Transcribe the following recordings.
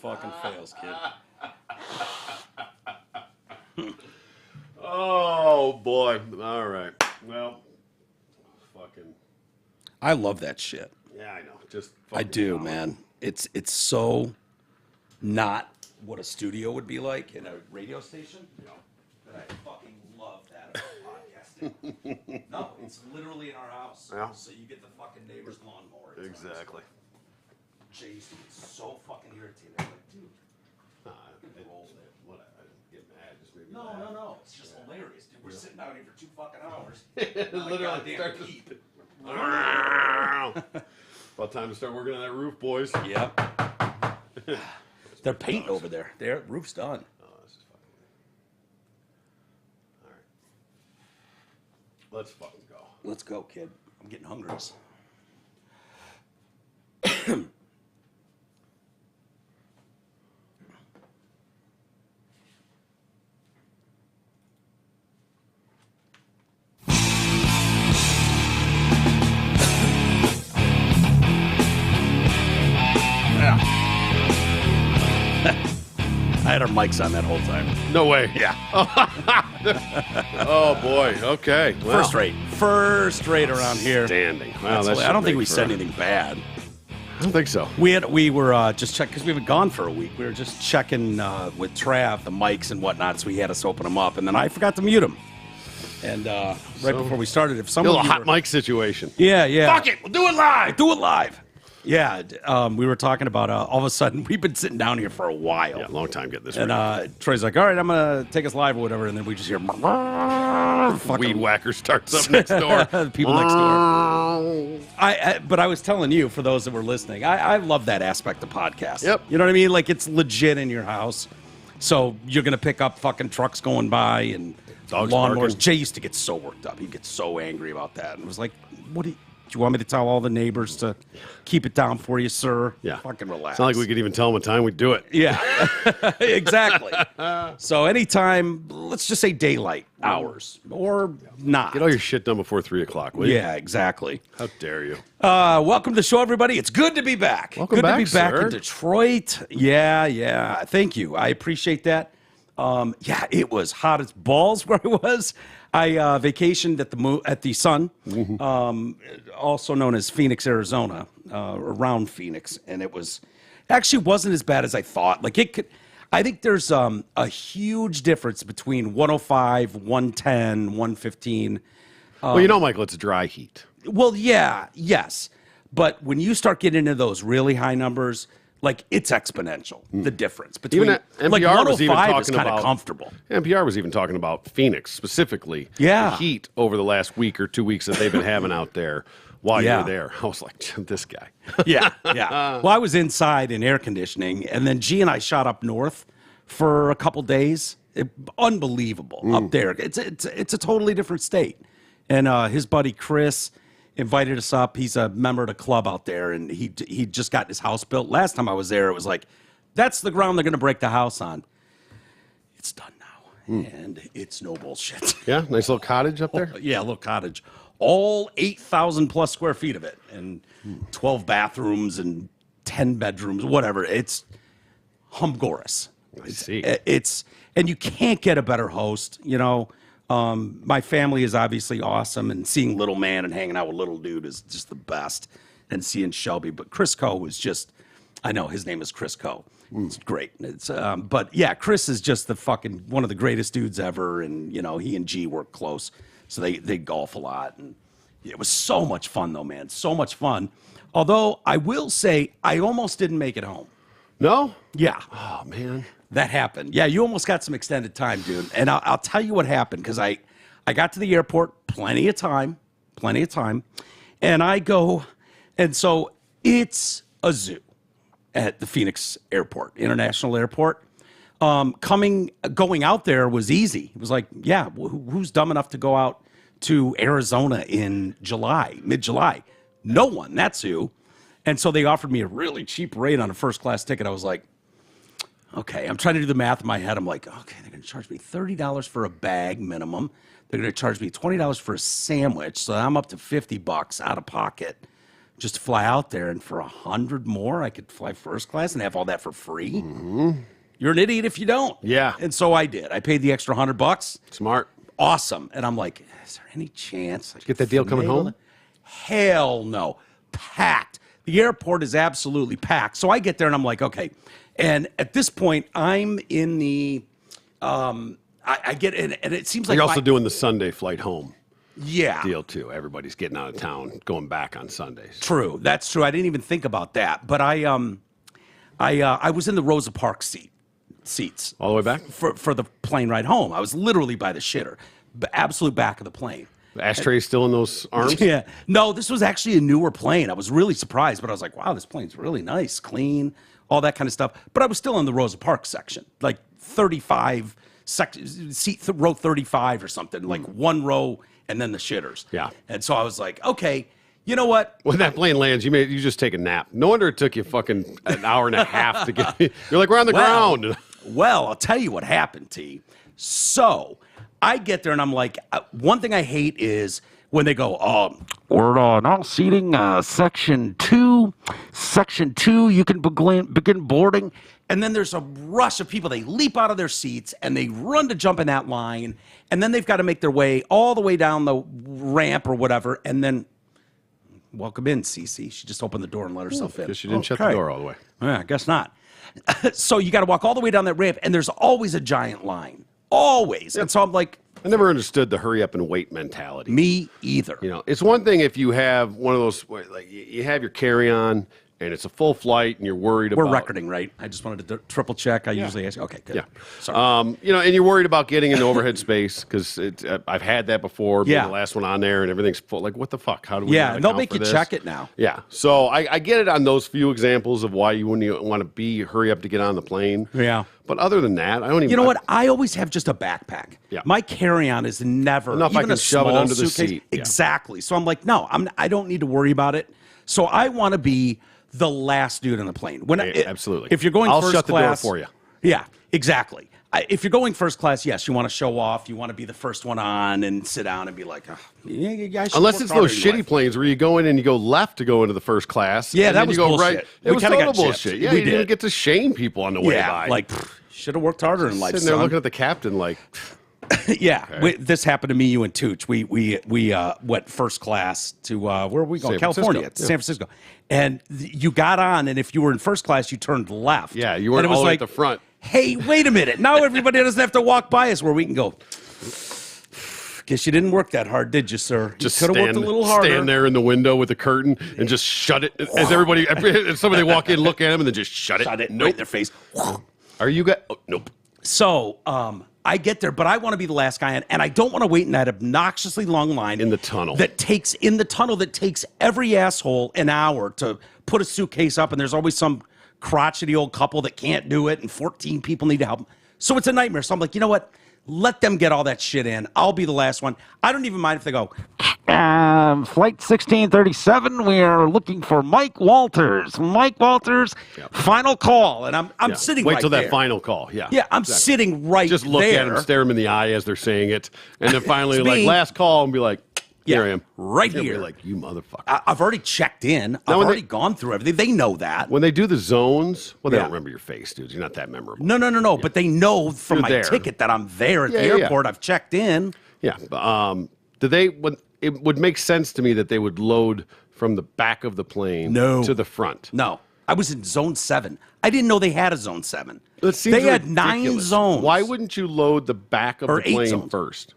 fucking fails, kid. Oh, boy. All right. Well, fucking. I love that shit. Yeah, I know. Just. I do, man. It's so not what a studio would be like in a radio station. Yeah. But I fucking love that about podcasting. No, it's literally in our house. Yeah. So you get the fucking neighbor's lawnmower. It's Exactly. Jason gets so fucking irritated. I'm like, dude. What? I didn't get mad. Just maybe No, mad. no. It's just hilarious, dude. We're sitting out here for 2 fucking hours. Literally starts to keep. About time to start working on that roof, boys. Yep. They're painting over there. Their roof's done. Oh, this is fucking weird. All right. Let's fucking go. Let's go, kid. I'm getting hungry. I had our mics on that whole time. No way. Yeah. Oh, boy. Okay. Well, First rate around here. Standing. Well, that's I don't think we said anything bad. I don't think so. We were just checking because we were gone for a week. We were just checking with Trav the mics and whatnot, so he had us open them up, and then I forgot to mute them. And before we started, if someone A hot mic situation. yeah, Fuck it. We'll do it live. do it live. Yeah, we were talking about all of a sudden we've been sitting down here for a while. Yeah, long time getting this. And Troy's like, all right, I'm going to take us live or whatever. And then we just hear Weed whacker starts up next door. the people next door. But I was telling you, for those that were listening, I love that aspect of podcasts. Yep. You know what I mean? Like, it's legit in your house. So you're going to pick up fucking trucks going by and Dogs lawnmowers. barking. Jay used to get so worked up. He'd get so angry about that. And was like, do you want me to tell all the neighbors to keep it down for you, sir? Yeah. Fucking relax. It's not like we could even tell them what time we do it. Yeah, exactly. So anytime, let's just say daylight hours or not. Get all your shit done before 3 o'clock, will you? Yeah, exactly. How dare you? Welcome to the show, everybody. It's good to be back. Welcome good back, to be back sir. in Detroit. Yeah. Thank you. I appreciate that. Yeah, it was hot as balls where I was. I vacationed at the Sun, also known as Phoenix, Arizona, around Phoenix, and it wasn't as bad as I thought. Like I think there's a huge difference between 105, 110, 115. Well, Michael, it's dry heat. Well, yes, but when you start getting into those really high numbers, like it's exponential. The difference between Even NPR like was even 105 talking is kind of about comfortable. NPR was even talking about Phoenix specifically. Yeah. The heat over the last week or 2 weeks that they've been having out there while you were there. I was like, this guy. Yeah. Well, I was inside in air conditioning, and then G and I shot up north for a couple days. Unbelievable up there. It's a totally different state. And his buddy Chris invited us up. He's a member of the club out there, and he just got his house built. Last time I was there, it was like, that's the ground they're going to break the house on. It's done now, and it's no bullshit. Yeah, nice little cottage up there. Yeah, a little cottage. All 8,000 plus square feet of it, and 12 bathrooms and 10 bedrooms, whatever. It's humgorous. I see. And you can't get a better host, My family is obviously awesome, and seeing little man and hanging out with little dude is just the best. And seeing Shelby, but Chris Coe was just, I know his name is Chris Coe. It's great. But yeah, Chris is just the fucking one of the greatest dudes ever, and he and G work close, so they golf a lot, and it was so much fun though, man, so much fun. Although I will say, I almost didn't make it home. No? Yeah. Oh, man. That happened. Yeah, you almost got some extended time, dude. And I'll tell you what happened, because I got to the airport, plenty of time. And I go, and so it's a zoo at the Phoenix Airport, International Airport. Going out there was easy. It was like, yeah, who's dumb enough to go out to Arizona in mid-July? No one, that's who. And so they offered me a really cheap rate on a first-class ticket. I was like, okay, I'm trying to do the math in my head. I'm like, okay, they're going to charge me $30 for a bag minimum. They're going to charge me $20 for a sandwich. So I'm up to $50 out of pocket just to fly out there, and for $100 more, I could fly first class and have all that for free. Mm-hmm. You're an idiot if you don't. Yeah. And so I did. I paid the extra $100. Smart. Awesome. And I'm like, is there any chance I get that deal coming home? Hell no. Packed. The airport is absolutely packed. So I get there and I'm like, okay. And at this point, I'm in the, I get in, and it seems like you're also doing the Sunday flight home. Yeah. Deal too. Everybody's getting out of town, going back on Sundays. True. That's true. I didn't even think about that. But I was in the Rosa Parks seats. All the way back? For the plane ride home. I was literally by the shitter. Absolute back of the plane. The ashtray's still in those arms? Yeah. No, this was actually a newer plane. I was really surprised, but I was like, wow, this plane's really nice, clean, all that kind of stuff. But I was still in the Rosa Parks section, like 35, row 35 or something, like one row and then the shitters. Yeah. And so I was like, okay, you know what? When that plane lands, you just take a nap. No wonder it took you fucking an hour and a half to get. You're like, we're on the ground. Well, I'll tell you what happened, T. So I get there and I'm like, one thing I hate is when they go, we're now seating section 2. Section 2, you can begin boarding. And then there's a rush of people. They leap out of their seats and they run to jump in that line. And then they've got to make their way all the way down the ramp or whatever. And then, welcome in, Cece. She just opened the door and let herself in. Because she didn't shut the door all the way. Yeah, I guess not. So you got to walk all the way down that ramp, and there's always a giant line. Always. Yep. And so I'm like, I never understood the hurry up and wait mentality. Me either. You know, it's one thing if you have one of those, like you have your carry-on and it's a full flight and you're worried about. We're recording, right? I just wanted to triple check. I usually ask. Okay, good. Yeah. Sorry. You know, and you're worried about getting into overhead space because I've had that before. Being Yeah. the last one on there and everything's full. Like, what the fuck? How do we? Yeah, and they'll account make for you this? check it now. Yeah. So I get it on those few examples of why you wouldn't want to hurry up to get on the plane. Yeah. But other than that, I don't even. You know what? I always have just a backpack. Yeah. My carry-on is never Enough I even can a shove it small under the suitcase. seat. Yeah. Exactly. So I'm like, no, I don't need to worry about it. So I want to be the last dude on the plane. Absolutely. If you're going I'll first shut the class, door for you. Yeah, exactly. If you're going first class, yes, you want to show off. You want to be the first one on and sit down and be like, yeah, unless it's those shitty planes where you go in and you go left to go into the first class. Yeah, and that then was you go bullshit. right. We It was kinda total got bullshit. gypped. Yeah, We you didn't did. get to shame people on the way by. like should have worked harder in life. Sitting there son. looking at the captain like. Yeah, Okay. this happened to me, you and Tooch. We went first class to where were we going? San California, Francisco. to San Francisco, and you got on, and if you were in first class, you turned left. Yeah, you weren't and it was all the way like, at the front. Hey, wait a minute! Now everybody doesn't have to walk by us, where we can go. Guess you didn't work that hard, did you, sir? Just could have worked a little harder. Stand there in the window with the curtain and just shut it. As everybody, as somebody walk in, look at him, and then just shut it. Shut it Nope. right in their face. Are you guys? Oh, nope. So I get there, but I want to be the last guy in, and I don't want to wait in that obnoxiously long line In the tunnel. that takes every asshole an hour to put a suitcase up, and there's always some crotchety old couple that can't do it, and 14 people need to help them. So it's a nightmare. So I'm like, you know what? Let them get all that shit in. I'll be the last one. I don't even mind if they go, flight 1637, we are looking for Mike Walters. Mike Walters, final call. And I'm sitting Wait right till there. that final call. Yeah. Yeah, I'm sitting right there. Just look at him, stare him in the eye as they're saying it, and then finally, It's like me. last call, and be like, "Here I am, right They'll be here." like, you motherfucker. I've already checked in. I've when already gone through everything. They know that. When they do the zones, well, they Yeah. don't remember your face, dude. You're not that memorable. No. But they know from You're my there. ticket that I'm there at the Yeah, yeah. airport. I've checked in. Yeah. It would make sense to me that they would load from the back of the plane to the front. No. I was in zone 7. I didn't know they had a zone 7. It seems They had 9 ridiculous. zones. Why wouldn't you load the back of Or the 8 plane zones. first?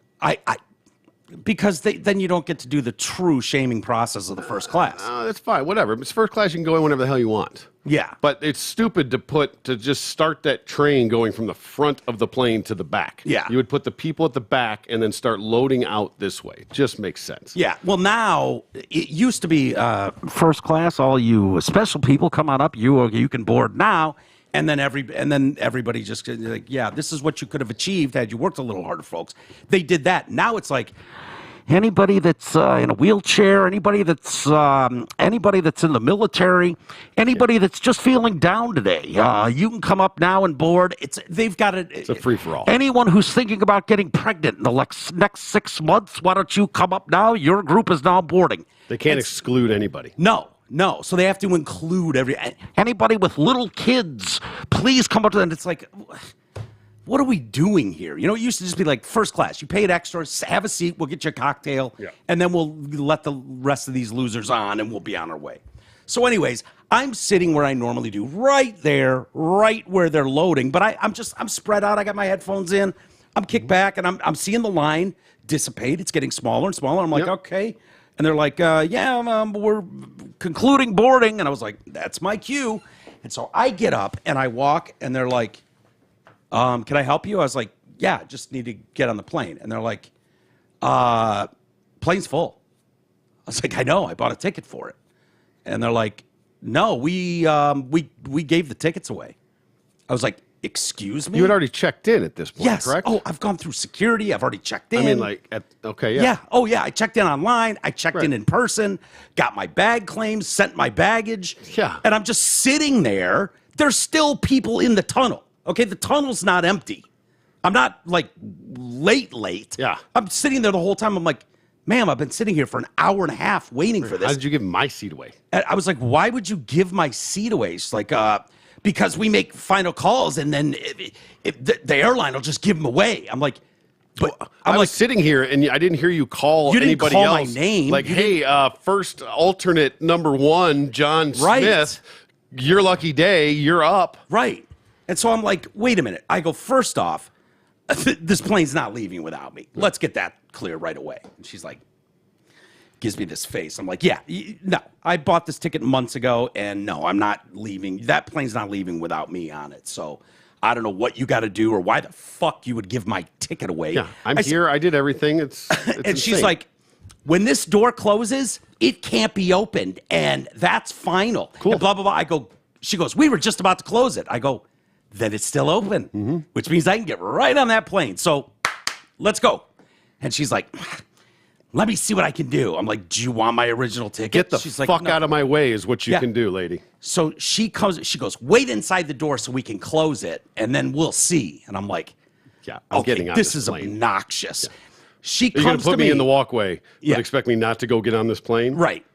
Because then you don't get to do the true shaming process of the first class. That's fine. Whatever. It's first class. You can go in whenever the hell you want. Yeah. But it's stupid to just start that train going from the front of the plane to the back. Yeah. You would put the people at the back and then start loading out this way. Just makes sense. Yeah. Well, now it used to be first class. All you special people come on up. You can board now. And then everybody just like, yeah, this is what you could have achieved had you worked a little harder, folks. They did that. Now it's like anybody that's in a wheelchair, anybody that's in the military, anybody that's just feeling down today, you can come up now and board. It's a free for all. Anyone who's thinking about getting pregnant in the next 6 months, why don't you come up now? Your group is now boarding. They can't exclude anybody. No. No. So they have to include anybody with little kids, please come up to them. It's like, what are we doing here? You know, it used to just be like first class. You pay it extra, have a seat, we'll get you a cocktail, and then we'll let the rest of these losers on, and we'll be on our way. So anyways, I'm sitting where I normally do, right there, right where they're loading, but I'm spread out. I got my headphones in. I'm kicked back, and I'm seeing the line dissipate. It's getting smaller and smaller. I'm like, okay. And they're like, we're concluding boarding. And I was like, that's my cue. And so I get up, and I walk, and they're like, can I help you? I was like, yeah, just need to get on the plane. And they're like, plane's full. I was like, I know, I bought a ticket for it. And they're like, no, we gave the tickets away. I was like, excuse me? You had already checked in at this point, yes. correct? Oh, I've gone through security. I've already checked in. I mean, like, okay, yeah. Yeah. Oh, yeah. I checked in online. I checked in person, got my bag claims, sent my baggage. Yeah. And I'm just sitting there. There's still people in the tunnel. Okay, the tunnel's not empty. I'm not, like, late. Yeah. I'm sitting there the whole time. I'm like, ma'am, I've been sitting here for an hour and a half waiting for this. How did you give my seat away? And I was like, why would you give my seat away? She's like, because we make final calls, and then the airline will just give them away. I'm like, but I was sitting here, and I didn't hear you call you didn't anybody call else. my name. Like, hey, first alternate number 1, John Smith, your lucky day, you're up. Right. And so I'm like, wait a minute. I go, first off, this plane's not leaving without me. Let's get that clear right away. And she's like, gives me this face. I'm like, yeah, no, I bought this ticket months ago, and no, I'm not leaving. That plane's not leaving without me on it. So I don't know what you got to do or why the fuck you would give my ticket away. Yeah, I'm here. I did everything. It's and insane. she's like, when this door closes, it can't be opened, and that's final. Cool. And blah, blah, blah. She goes, we were just about to close it. I go, then it's still open, which means I can get right on that plane. So let's go. And she's like, let me see what I can do. I'm like, do you want my original ticket? Get the She's fuck like, no. out of my way is what you can do, lady. So she goes, wait inside the door so we can close it, and then we'll see. And I'm like, yeah, I'm getting on this is plane. obnoxious. Yeah. She You're comes going to put me in the walkway, Yeah. but expect me not to go get on this plane? Right.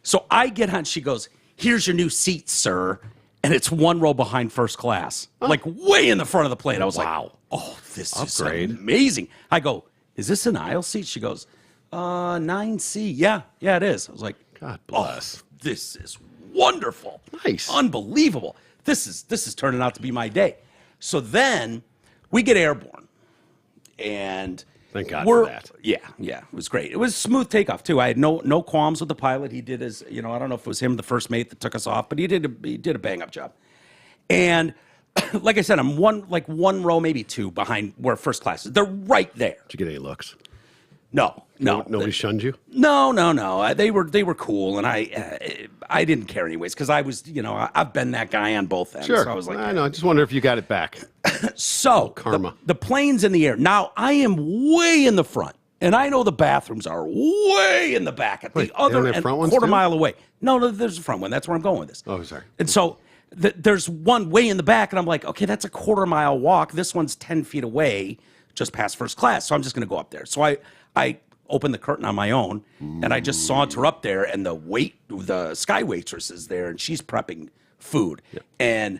So I get on, she goes, here's your new seat, sir. And it's one row behind first class, like way in the front of the plane. I was like, oh, this is amazing. I go, is this an aisle seat? She goes, 9C. Yeah, it is. I was like, God bless. Oh, this is wonderful. Nice. Unbelievable. This is turning out to be my day. So then we get airborne. And thank God for that. Yeah, it was great. It was smooth takeoff too. I had no qualms with the pilot. He did his, I don't know if it was him, the first mate that took us off, but he did a bang up job. And like I said, I'm one row, maybe two behind where first class is. They're right there. Did you get any looks? No. Nobody shunned you? No. They were cool, and I didn't care anyways because I was, I've been that guy on both ends. Sure. So I was like, I know. I just wonder if you got it back. So karma. The plane's in the air. Now I am way in the front, and I know the bathrooms are way in the back at the other end, quarter mile away. No, there's a front one. That's where I'm going with this. Oh, sorry. And so there's one way in the back, and I'm like, okay, that's a quarter mile walk. This one's 10 feet away, just past first class. So I'm just going to go up there. So I opened the curtain on my own, and I just saunter up there, and the sky waitress is there, and she's prepping food. Yep. And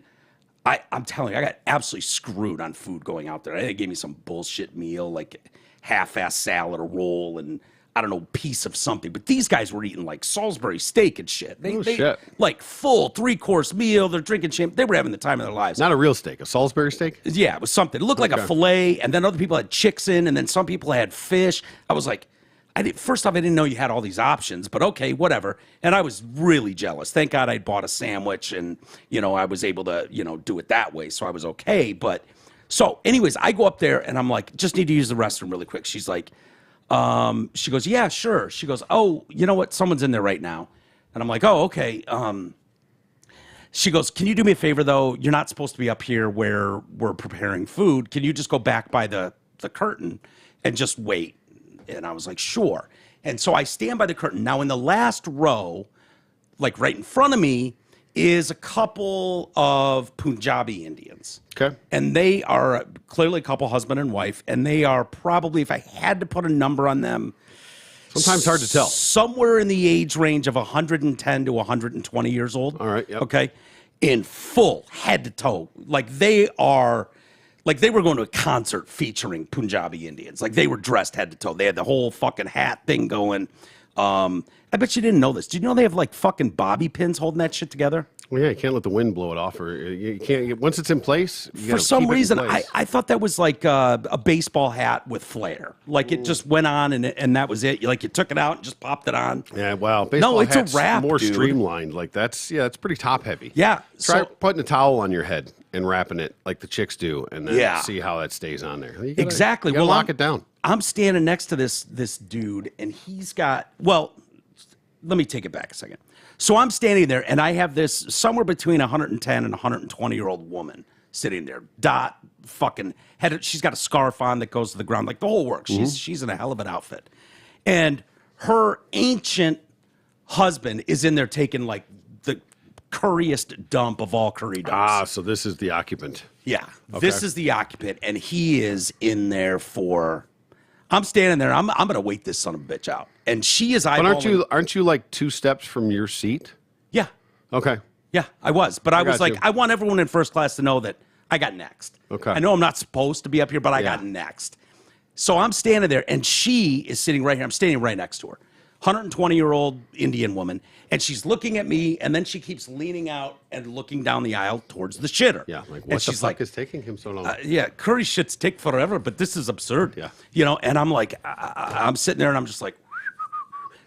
I'm telling you, I got absolutely screwed on food going out there. They gave me some bullshit meal, like half-ass salad, a roll, and I don't know, piece of something. But these guys were eating like Salisbury steak and shit. They like full 3-course meal. They're drinking champagne. They were having the time of their lives. Not a real steak, a Salisbury steak? Yeah, it was something. It looked like a filet, and then other people had chicks in, and then some people had fish. I was like, first off, I didn't know you had all these options, but okay, whatever. And I was really jealous. Thank God I'd bought a sandwich, and I was able to do it that way, so I was okay. But so, anyways, I go up there, and I'm like, just need to use the restroom really quick. She's like, she goes, yeah, sure. She goes, oh, you know what? Someone's in there right now. And I'm like, oh, okay. She goes, can you do me a favor, though? You're not supposed to be up here where we're preparing food. Can you just go back by the curtain and just wait? And I was like, sure. And so I stand by the curtain. Now, in the last row, like right in front of me, is a couple of Punjabi Indians. Okay. And they are clearly a couple, husband and wife, and they are probably, if I had to put a number on them, Sometimes hard to tell. Somewhere in the age range of 110 to 120 years old. All right, yep. Okay. In full head to toe. Like they were going to a concert featuring Punjabi Indians. Like they were dressed head to toe. They had the whole fucking hat thing going. I bet you didn't know this. Did you know they have like fucking bobby pins holding that shit together? Well, yeah, you can't let the wind blow it off, or you can't. Once it's in place, you For some reason, I thought that was like a baseball hat with flair. Like it just went on and that was it. You took it out and just popped it on. Yeah, wow. Baseball it's a hat's wrap, more dude. streamlined. Like that's pretty top heavy. Yeah. Try putting a towel on your head and wrapping it like the chicks do, and then see how that stays on there. Exactly. You gotta lock it down. I'm standing next to this dude, and he's got. Well, let me take it back a second. So I'm standing there, and I have this somewhere between 110 and 120-year-old woman sitting there. Fucking head. She's got a scarf on that goes to the ground, like the whole works. She's in a hell of an outfit, and her ancient husband is in there taking like the curriest dump of all curry dumps. Ah, so this is the occupant. Yeah, this is the occupant, and he is in there for. I'm standing there. I'm going to wait this son of a bitch out, and she is eyeballing. But aren't you like 2 steps from your seat? Yeah. Okay. Yeah, I was, but I was like, you. I want everyone in first class to know that I got next. Okay. I know I'm not supposed to be up here, but I got next. So I'm standing there, and she is sitting right here. I'm standing right next to her. 120-year-old Indian woman, and she's looking at me, and then she keeps leaning out and looking down the aisle towards the shitter. Yeah, like and what the she's fuck is taking him so long? Yeah, curry shits take forever, but this is absurd. Yeah. And I'm like, I'm sitting there, and I'm just like,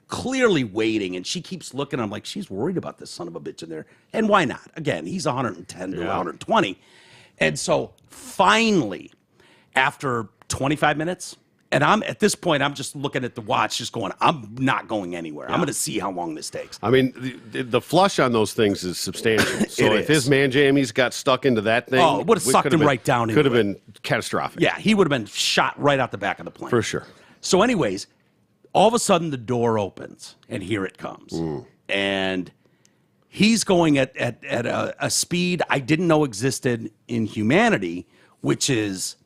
clearly waiting, and she keeps looking. I'm like, she's worried about this son of a bitch in there, and why not? Again, he's 110 to 120, and so finally, after 25 minutes. And at this point, I'm just looking at the watch, just going, I'm not going anywhere. I'm going to see how long this takes. I mean, the flush on those things is substantial. So if is. his man jammies got stuck into that thing, it would have sucked him right down into it. Could have been catastrophic. Yeah, he would have been shot right out the back of the plane. For sure. So anyways, all of a sudden the door opens, and here it comes. And he's going at a speed I didn't know existed in humanity, which is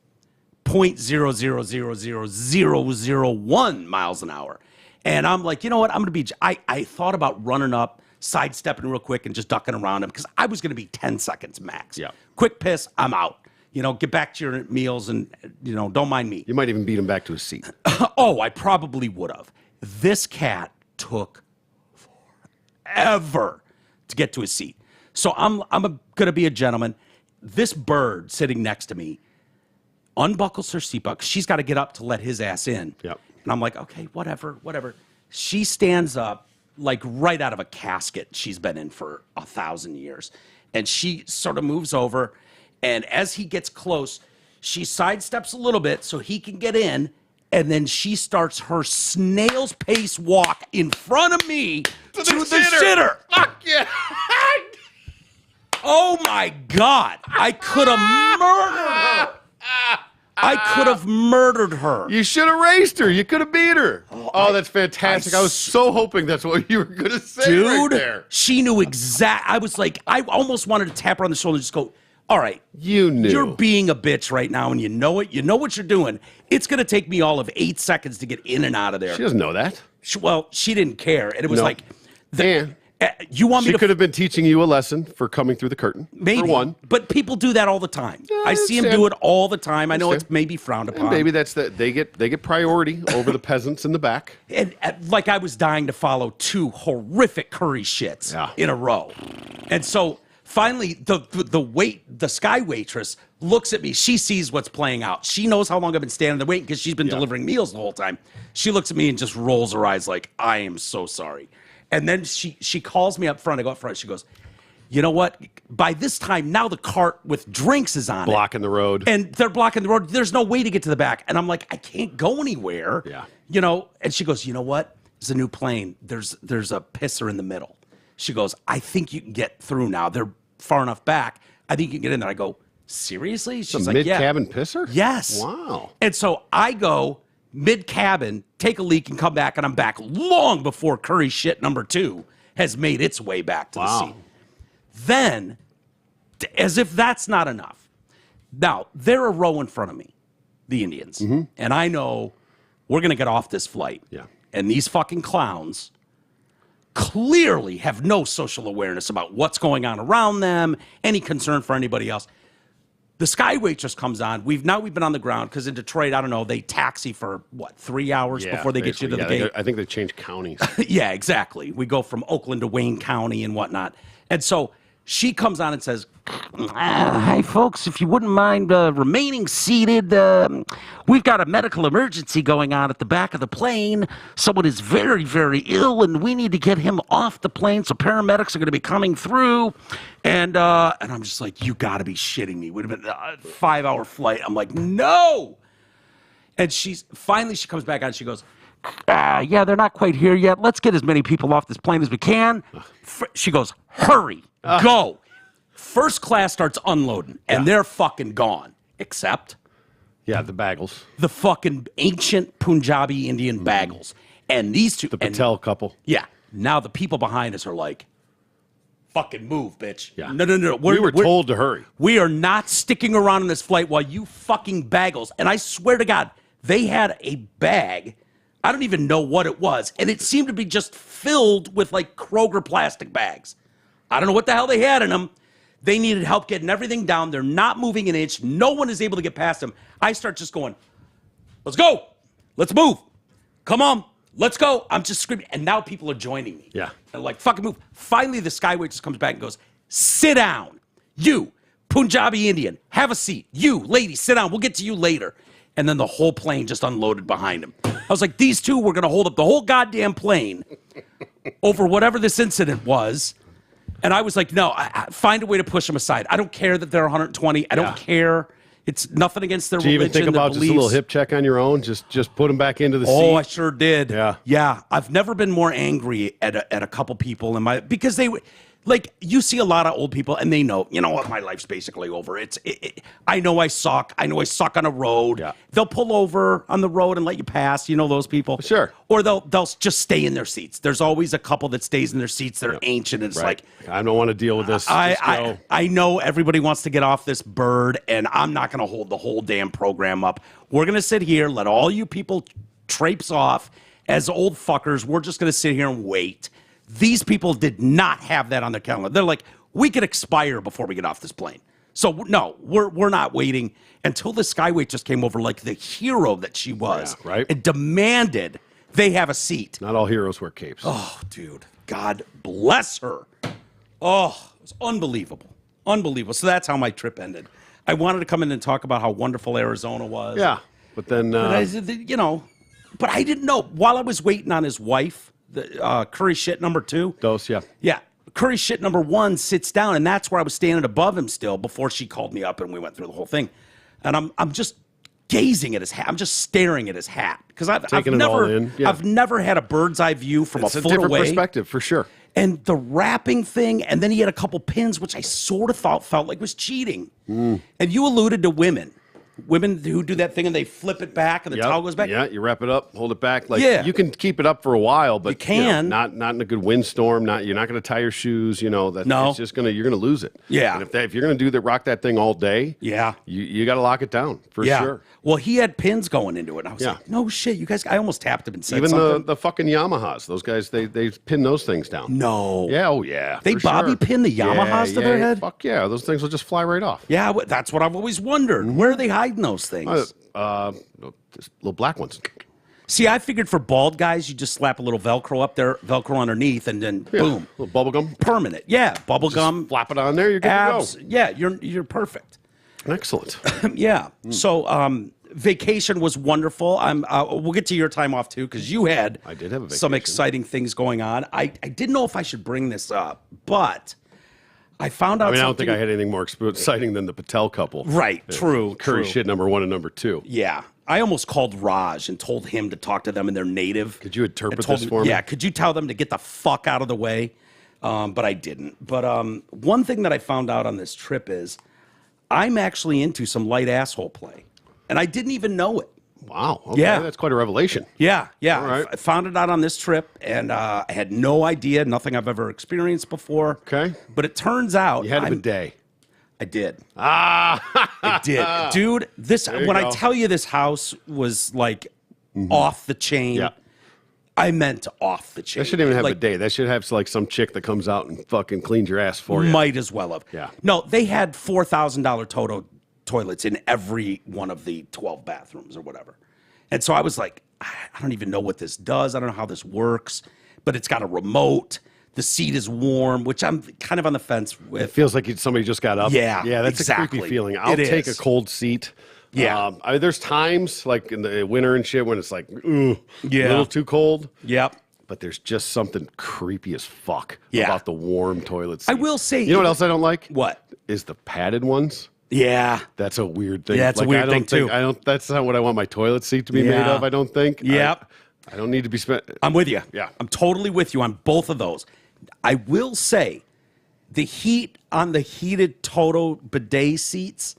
0.0000001 miles an hour. And I'm like, you know what? I'm going to be, I thought about running up, sidestepping real quick and just ducking around him because I was going to be 10 seconds max. Yeah. Quick piss, I'm out. Get back to your meals and, don't mind me. You might even beat him back to his seat. Oh, I probably would have. This cat took forever to get to his seat. So I'm going to be a gentleman. This bird sitting next to me unbuckles her seatbelt. She's got to get up to let his ass in. Yep. And I'm like, okay, whatever. She stands up like right out of a casket she's been in for 1,000 years. And she sort of moves over. And as he gets close, she sidesteps a little bit so he can get in. And then she starts her snail's pace walk in front of me to the shitter. Fuck yeah. Oh my God. I could have murdered her. I could have murdered her. You should have raced her. You could have beat her. Oh, that's fantastic. I was so hoping that's what you were going to say. Dude, right there. She knew I was like, I almost wanted to tap her on the shoulder and just go, all right. You knew. You're being a bitch right now, and you know it. You know what you're doing. It's going to take me all of 8 seconds to get in and out of there. She doesn't know that. She didn't care. And it was No. like, And you want me she to... could have been teaching you a lesson for coming through the curtain. Maybe. For one. But people do that all the time. I see them do it all the time. I know it's maybe frowned upon. And maybe that's they get priority over the peasants in the back. And like I was dying to follow 2 horrific curry shits in a row. And so finally the sky waitress looks at me. She sees what's playing out. She knows how long I've been standing there waiting because she's been delivering meals the whole time. She looks at me and just rolls her eyes like, I am so sorry. And then she calls me up front. I go up front. She goes, you know what? By this time, now the cart with drinks is on Blocking the road. And they're blocking the road. There's no way to get to the back. And I'm like, I can't go anywhere. Yeah. And she goes, you know what? It's a new plane. There's a pisser in the middle. She goes, I think you can get through now. They're far enough back. I think you can get in there. I go, seriously? She's like, mid-cabin pisser? Yes. Wow. And so I go mid-cabin, take a leak, and come back, and I'm back long before curry shit number 2 has made its way back to the seat. Then, as if that's not enough, now, they're a row in front of me, the Indians, and I know we're going to get off this flight. Yeah. And these fucking clowns clearly have no social awareness about what's going on around them, any concern for anybody else. The Sky Waitress comes on. We've been on the ground because in Detroit, I don't know, they taxi for, 3 hours before they get you to the gate? I think they changed counties. Yeah, exactly. We go from Oakland to Wayne County and whatnot. And so she comes on and says, hi, folks, if you wouldn't mind remaining seated, we've got a medical emergency going on at the back of the plane. Someone is very, very ill, and we need to get him off the plane, so paramedics are going to be coming through. And I'm just like, you got to be shitting me. Would have been a 5-hour flight. I'm like, no. And she comes back on, she goes, yeah, they're not quite here yet. Let's get as many people off this plane as we can. She goes, hurry, go. First class starts unloading, and they're fucking gone. Except Yeah, the bagels. the fucking ancient Punjabi Indian bagels. And these two. The Patel couple. Yeah. Now the people behind us are like, fucking move, bitch. Yeah. No. We were told to hurry. We are not sticking around in this flight while you fucking bagels. And I swear to God, they had a bag. I don't even know what it was. And it seemed to be just filled with like Kroger plastic bags. I don't know what the hell they had in them. They needed help getting everything down. They're not moving an inch. No one is able to get past them. I start just going, let's go. Let's move. Come on. Let's go. I'm just screaming. And now people are joining me. Yeah. And like, fucking move. Finally, the Sky Waitress comes back and goes, sit down. You, Punjabi Indian, have a seat. You, lady, sit down. We'll get to you later. And then the whole plane just unloaded behind him. I was like, these two were going to hold up the whole goddamn plane over whatever this incident was. And I was like, no, I find a way to push them aside. I don't care that they're 120. I don't care. It's nothing against their religion. Do you even think about just a little hip check on your own? Just put them back into the seat? Oh, I sure did. Yeah. Yeah. I've never been more angry at a couple people because they like, you see a lot of old people and they know, you know what, my life's basically over. I know I suck. I know I suck on a road. Yeah. They'll pull over on the road and let you pass. You know those people? Sure. Or they'll just stay in their seats. There's always a couple that stays in their seats. They're ancient. And it's like, I don't want to deal with this. I know everybody wants to get off this bird, and I'm not going to hold the whole damn program up. We're going to sit here, let all you people traipse off as old fuckers. We're just going to sit here and wait. These people did not have that on their calendar. They're like, we could expire before we get off this plane. So, no, we're not waiting until the Sky Waitress came over like the hero that she was. Yeah, right. And demanded they have a seat. Not all heroes wear capes. Oh, dude. God bless her. Oh, it was unbelievable. Unbelievable. So that's how my trip ended. I wanted to come in and talk about how wonderful Arizona was. Yeah, but then... but I didn't know. While I was waiting on his wife, the curry shit number 2. Dose, yeah. Yeah. Curry shit number 1 sits down, and that's where I was standing above him still before she called me up and we went through the whole thing. And I'm just gazing at his hat. I'm just staring at his hat because I've never had a bird's eye view from a foot away. It's a different perspective for sure. And the wrapping thing, and then he had a couple pins, which I sort of felt like was cheating. And you alluded to women who do that thing and they flip it back and the towel goes back. Yeah, you wrap it up, hold it back. You can keep it up for a while, but you can not in a good windstorm. You're not going to tie your shoes. It's just you're going to lose it. Yeah. And if you're going to rock that thing all day, yeah, you got to lock it down for sure. Well, he had pins going into it. And I was like, no shit, you guys. I almost tapped him and said even something. the fucking Yamahas. Those guys, they pin those things down. No. Yeah. Oh yeah. They bobby pin the Yamahas to their head. Fuck yeah. Those things will just fly right off. Yeah. That's what I've always wondered. Where are they hiding those things? Just little black ones. See, I figured for bald guys, you just slap a little Velcro up there, Velcro underneath, and then boom, a little bubble gum, permanent. Yeah, bubble gum. Flap it on there. You're good to go. Yeah, you're perfect. Excellent. Yeah. So vacation was wonderful. We'll get to your time off too because you had. I did have a vacation. Some exciting things going on. I didn't know if I should bring this up, but I found out. I don't think I had anything more exciting than the Patel couple. Right. True. Curry shit number 1 and number 2. Yeah. I almost called Raj and told him to talk to them in their native. Could you interpret this for me? Yeah, could you tell them to get the fuck out of the way? But I didn't. But one thing that I found out on this trip is I'm actually into some light asshole play. And I didn't even know it. Wow. Okay, yeah. That's quite a revelation. Yeah. All right. I found it out on this trip, and I had no idea, nothing I've ever experienced before. Okay. But it turns out... You had a bidet. I did. I did. Dude, I tell you this house was like off the chain. Yeah. I meant off the chain. That shouldn't even have like, a day. That should have like some chick that comes out and fucking cleans your ass for you. Might as well have. Yeah. No, they had $4,000 Toto toilets in every one of the 12 bathrooms or whatever. And so I was like, I don't even know what this does. I don't know how this works, but it's got a remote. The seat is warm, which I'm kind of on the fence with. It feels like somebody just got up. Yeah, yeah, that's exactly. a creepy feeling. I'll take a cold seat. Yeah. There's times like in the winter and shit when it's like, ooh, Yeah. a little too cold. Yep. But there's just something creepy as fuck Yeah. about the warm toilet seat. I will say, you know what else I don't like? What? Is the padded ones. Yeah. That's a weird thing. Yeah, it's a weird thing, too. That's not what I want my toilet seat to be made Yeah. of, I don't think. Yep. I don't need to be spent. I'm with you. Yeah. I'm totally with you on both of those. I will say the heat on the heated Toto bidet seats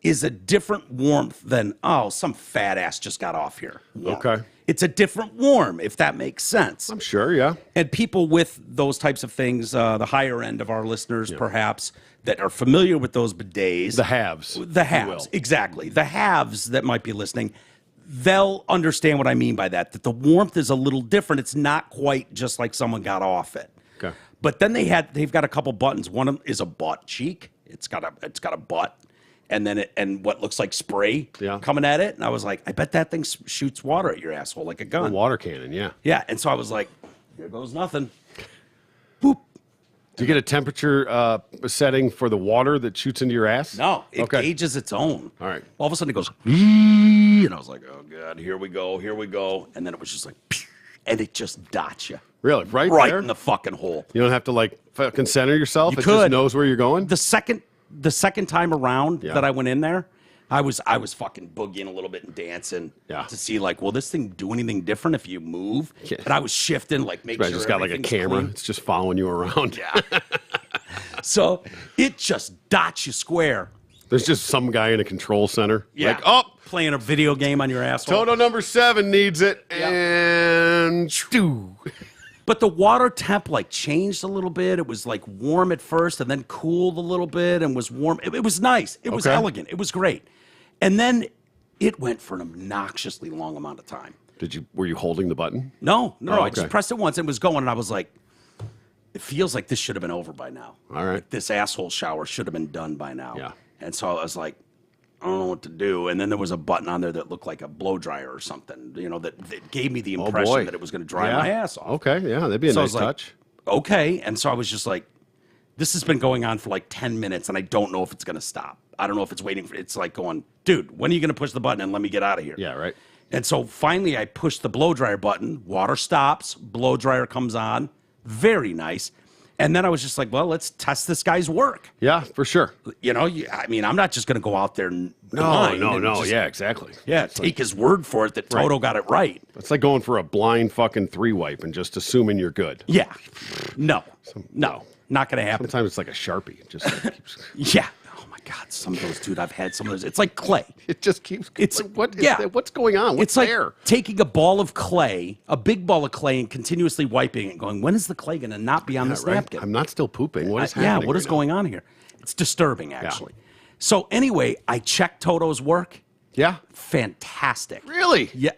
is a different warmth than, oh, some fat ass just got off here. Warm. Okay. It's a different warm, if that makes sense. I'm sure, yeah. And people with those types of things, the higher end of our listeners, perhaps, that are familiar with those bidets. The haves. The haves, exactly. The haves that might be listening, they'll understand what I mean by that, that the warmth is a little different. It's not quite just like someone got off it. Okay. But then they've got a couple buttons. One of them is a butt cheek. It's got a butt. And then and what looks like spray coming at it. And I was like, I bet that thing shoots water at your asshole like a gun. A water cannon, yeah. Yeah. And so I was like, here goes nothing. Boop. Do you get a temperature setting for the water that shoots into your ass? No, it gauges its own. All right. All of a sudden it goes, and I was like, oh God, here we go. And then it was just like, and it just dots you. Really? Right there? In the fucking hole. You don't have to like fucking center yourself? You It could. just knows where you're going? The second time around that I went in there, I was fucking boogieing a little bit and dancing to see like, will this thing do anything different if you move? Yeah. And I was shifting, like making Right, sure just got like a everything's camera. clean. It's just following you around. Yeah. So it just dots you square. There's just some guy in a control center. Yeah. Like, oh, Playing a video game on your asshole. Toto number 7 needs it. And stew. But the water temp like changed a little bit. It was like warm at first and then cooled a little bit and was warm. It was nice. It was elegant. It was great. And then it went for an obnoxiously long amount of time. Were you holding the button? No. Oh, I just pressed it once and it was going and I was like, it feels like this should have been over by now. All right. Like, this asshole shower should have been done by now. Yeah. And so I was like, I don't know what to do. And then there was a button on there that looked like a blow dryer or something, that gave me the impression that it was going to dry my ass off. Okay, yeah, that'd be a nice touch. Okay. And so I was just like, this has been going on for like 10 minutes and I don't know if it's going to stop. I don't know if it's waiting for it's like going, dude, when are you going to push the button and let me get out of here? Yeah, right. And so finally I pushed the blow dryer button, water stops, blow dryer comes on. Very nice. And then I was just like, well, let's test this guy's work. Yeah, for sure. I mean, I'm not just going to go out there and No. Yeah, exactly. Yeah, take his word for it that Toto got it right. It's like going for a blind fucking 3-wipe and just assuming you're good. Yeah. No, not going to happen. Sometimes it's like a Sharpie. It just like keeps... Yeah. Oh my God, some of those, dude. I've had some of those. It's like clay. It just keeps. It's like, what's going on? What's It's like there? taking a ball of clay, a big ball of clay, and continuously wiping it, and going, when is the clay going to not be on this Right? napkin? I'm not still pooping. What is happening? Yeah, what is going on here? It's disturbing, actually. So anyway, I checked Toto's work. Yeah. Fantastic. Really? Yeah.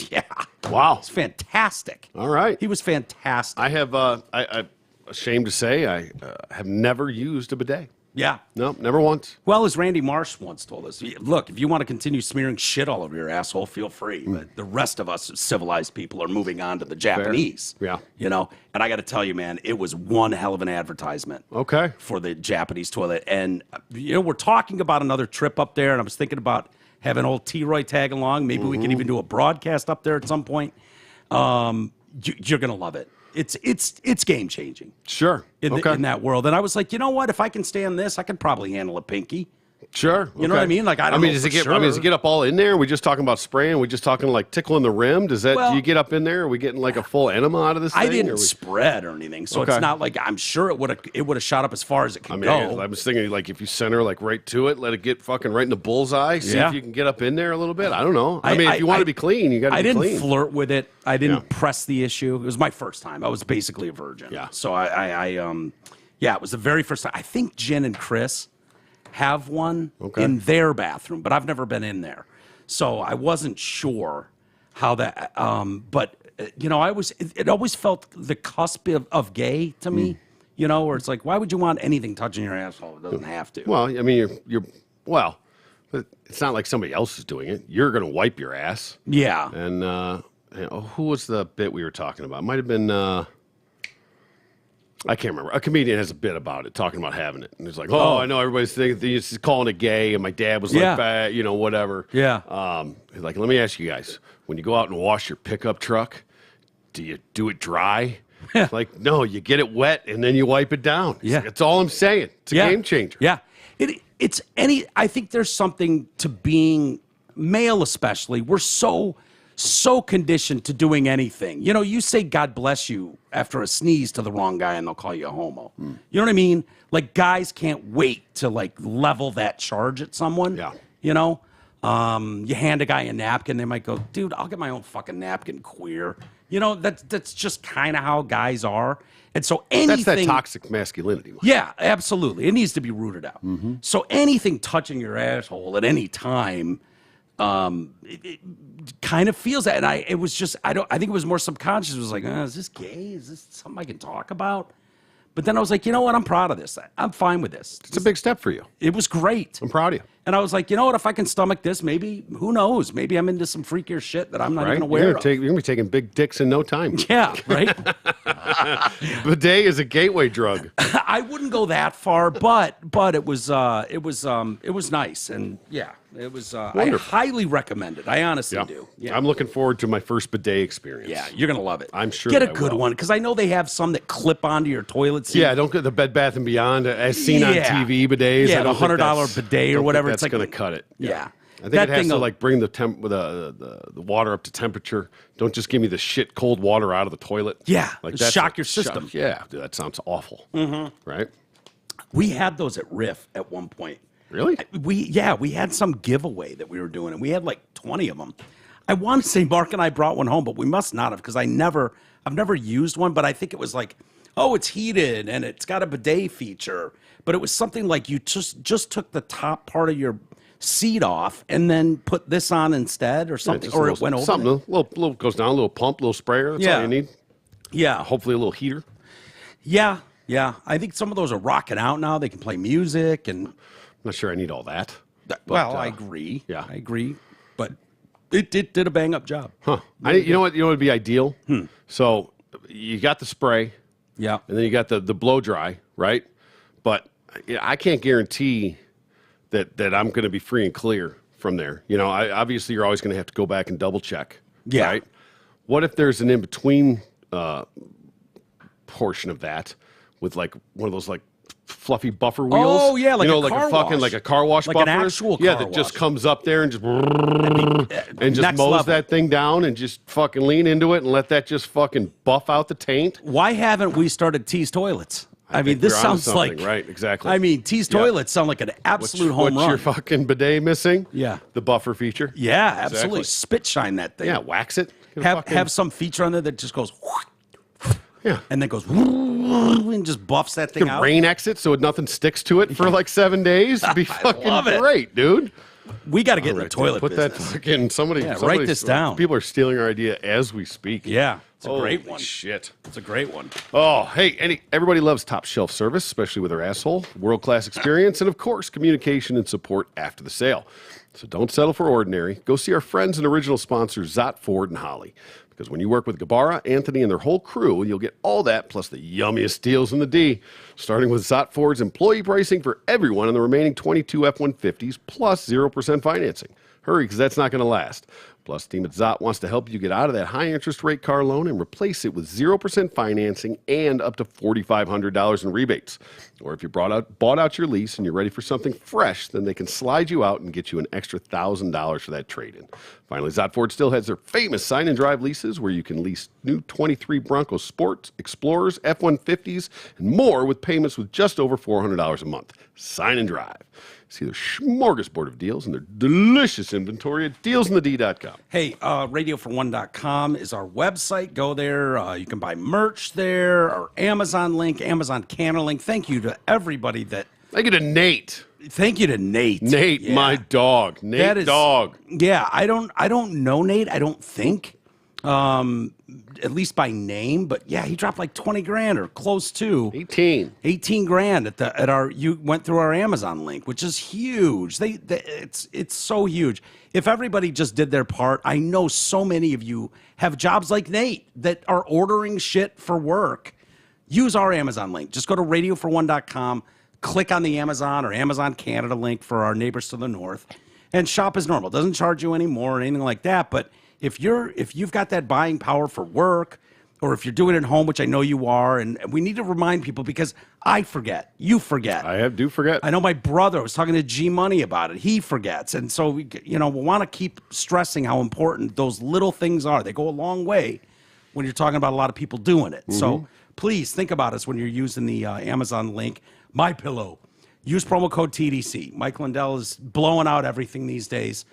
Yeah. Wow. It's fantastic. All right. He was fantastic. I have. I'm ashamed to say I have never used a bidet. Yeah. No, never once. Well, as Randy Marsh once told us, look, if you want to continue smearing shit all over your asshole, feel free. But the rest of us civilized people are moving on to the Japanese. Yeah. And I got to tell you, man, it was one hell of an advertisement. Okay. For the Japanese toilet. And, we're talking about another trip up there, and I was thinking about having old T-Roy tag along. Maybe we can even do a broadcast up there at some point. You're going to love it. It's game changing. Sure. In that world. And I was like, you know what? If I can stand this, I can probably handle a pinky. Sure. You know what I mean? Like, I don't know does for it get? sure. Does it get up all in there? Are we just talking about spraying? Are we just talking like tickling the rim? Does that? Well, do you get up in there? Are we getting like a full enema out of this thing? I didn't spread or anything, so it's not like I'm sure it would have shot up as far as it could go. I was thinking like if you center like right to it, let it get fucking right in the bullseye. See if you can get up in there a little bit. I don't know. I mean, if you want to be clean, you got to be clean. I didn't flirt with it. I didn't press the issue. It was my first time. I was basically a virgin. Yeah. So it was the very first time. I think Jen and Chris have one in their bathroom, but I've never been in there. So I wasn't sure how that, but it always felt the cusp of gay to me, where it's like, why would you want anything touching your asshole? It doesn't have to. Well, I mean, well, it's not like somebody else is doing it. You're going to wipe your ass. Yeah. And who was the bit we were talking about? It might have been, I can't remember. A comedian has a bit about it, talking about having it. And it's like, I know everybody's thinking he's calling it gay, and my dad was like, whatever. Yeah. Like, let me ask you guys, when you go out and wash your pickup truck, do you do it dry? Like, no, you get it wet, and then you wipe it down. Yeah. That's all I'm saying. It's a game changer. Yeah. I think there's something to being male, especially. We're so conditioned to doing anything. You say God bless you after a sneeze to the wrong guy and they'll call you a homo. You know what I mean? Like, guys can't wait to like level that charge at someone. Yeah. You hand a guy a napkin, they might go, dude, I'll get my own fucking napkin, queer. That's just kind of how guys are. And so anything... That's that toxic masculinity. Mike. Yeah, absolutely. It needs to be rooted out. Mm-hmm. So anything touching your asshole at any time, it kind of feels that. And I think it was more subconscious. It was like, is this gay? Is this something I can talk about? But then I was like, you know what? I'm proud of this. I'm fine with this. It's a big step for you. It was great. I'm proud of you. And I was like, you know what? If I can stomach this, maybe, who knows? Maybe I'm into some freakier shit that I'm not even aware of. You're going to be taking big dicks in no time. Yeah, right? Bidet is a gateway drug. I wouldn't go that far, but it was nice. And yeah, it was, I highly recommend it. I honestly do. Yeah. I'm looking forward to my first bidet experience. Yeah, you're going to love it. I'm sure. Get a good one, because I know they have some that clip onto your toilet seat. Yeah, don't get the Bed Bath & Beyond as seen on TV bidets. Yeah, the $100 bidet or whatever. That's going to cut it. Yeah. I think it has to like bring the water up to temperature. Don't just give me the shit cold water out of the toilet. Yeah, like shock your system. Yeah, dude, that sounds awful. Mm-hmm. Right? We had those at Riff at one point. Really? We had some giveaway that we were doing, and we had like 20 of them. I want to say Mark and I brought one home, but we must not have, because I've never used one. But I think it was like, it's heated and it's got a bidet feature. But it was something like you just took the top part of your seat off and then put this on instead, or something, or it went over. Something a little goes down, a little pump, a little sprayer. That's all you need. Yeah. Hopefully a little heater. Yeah. I think some of those are rocking out now. They can play music, and I'm not sure I need all that. Well, I agree. Yeah, I agree. But it did a bang up job. Huh? You know what? You know what would be ideal? So you got the spray. Yeah. And then you got the blow dry, right? But I can't guarantee that I'm going to be free and clear from there. Obviously you're always going to have to go back and double check. Yeah. Right? What if there's an in between portion of that with like one of those like fluffy buffer wheels? Oh yeah, like like a fucking like a car wash like buffer. An actual car that wash. just comes up there and just mows level. That thing down and just fucking lean into it and let that just fucking buff out the taint. Why haven't we started T's toilets? I mean, this sounds like right, exactly. I mean, T's toilets sound like an absolute home run. What's your fucking bidet missing? Yeah, the buffer feature. Yeah, absolutely. Exactly. Spit shine that thing. Yeah, wax it. Have some feature on there that just goes. Yeah, and then goes and just buffs that thing out. Rain exit so nothing sticks to it for like 7 days. It'd be fucking great, dude. We got to get in the toilet. Put business. that fucking somebody. Write this down. People are stealing our idea as we speak. Yeah, it's a great one. Shit, it's a great one. Oh, hey, everybody loves top shelf service, especially with their asshole, world class experience, and of course, communication and support after the sale. So don't settle for ordinary. Go see our friends and original sponsors, Zott, Ford, and Holly. Because when you work with Gabara, Anthony, and their whole crew, you'll get all that plus the yummiest deals in the D. Starting with Zott Ford's employee pricing for everyone on the remaining 22 F-150s plus 0% financing. Hurry, because that's not going to last. Plus, the team at Zott wants to help you get out of that high interest rate car loan and replace it with 0% financing and up to $4,500 in rebates. Or if you bought out your lease and you're ready for something fresh, then they can slide you out and get you an extra $1,000 for that trade-in. Finally, Zott Ford still has their famous sign and drive leases where you can lease new 23 Bronco Sports, Explorers, F-150s, and more with payments with just over $400 a month. Sign and drive. See their smorgasbord of deals and their delicious inventory at dealsinthed.com. Hey, radiofor1.com is our website. Go there. You can buy merch there. Our Amazon link, Amazon Canner link. Thank you to everybody that... Thank you to Nate. Thank you to Nate. Nate, my dog. Nate, dog. Yeah, I don't know Nate, I don't think. at least by name, but yeah, he dropped like 20 grand or close to 18 grand at our, you went through our Amazon link, which is huge. It's so huge. If everybody just did their part, I know so many of you have jobs like Nate that are ordering shit for work. Use our Amazon link. Just go to radiofor1.com, click on the Amazon or Amazon Canada link for our neighbors to the north, and shop as normal. It doesn't charge you anymore or anything like that. But if you've got that buying power for work, or if you're doing it at home, which I know you are, and we need to remind people because I forget, you forget. do forget. I know my brother was talking to G Money about it. He forgets, and so we want to keep stressing how important those little things are. They go a long way when you're talking about a lot of people doing it. So please think about us when you're using the Amazon link. My Pillow. Use promo code TDC. Mike Lindell is blowing out everything these days.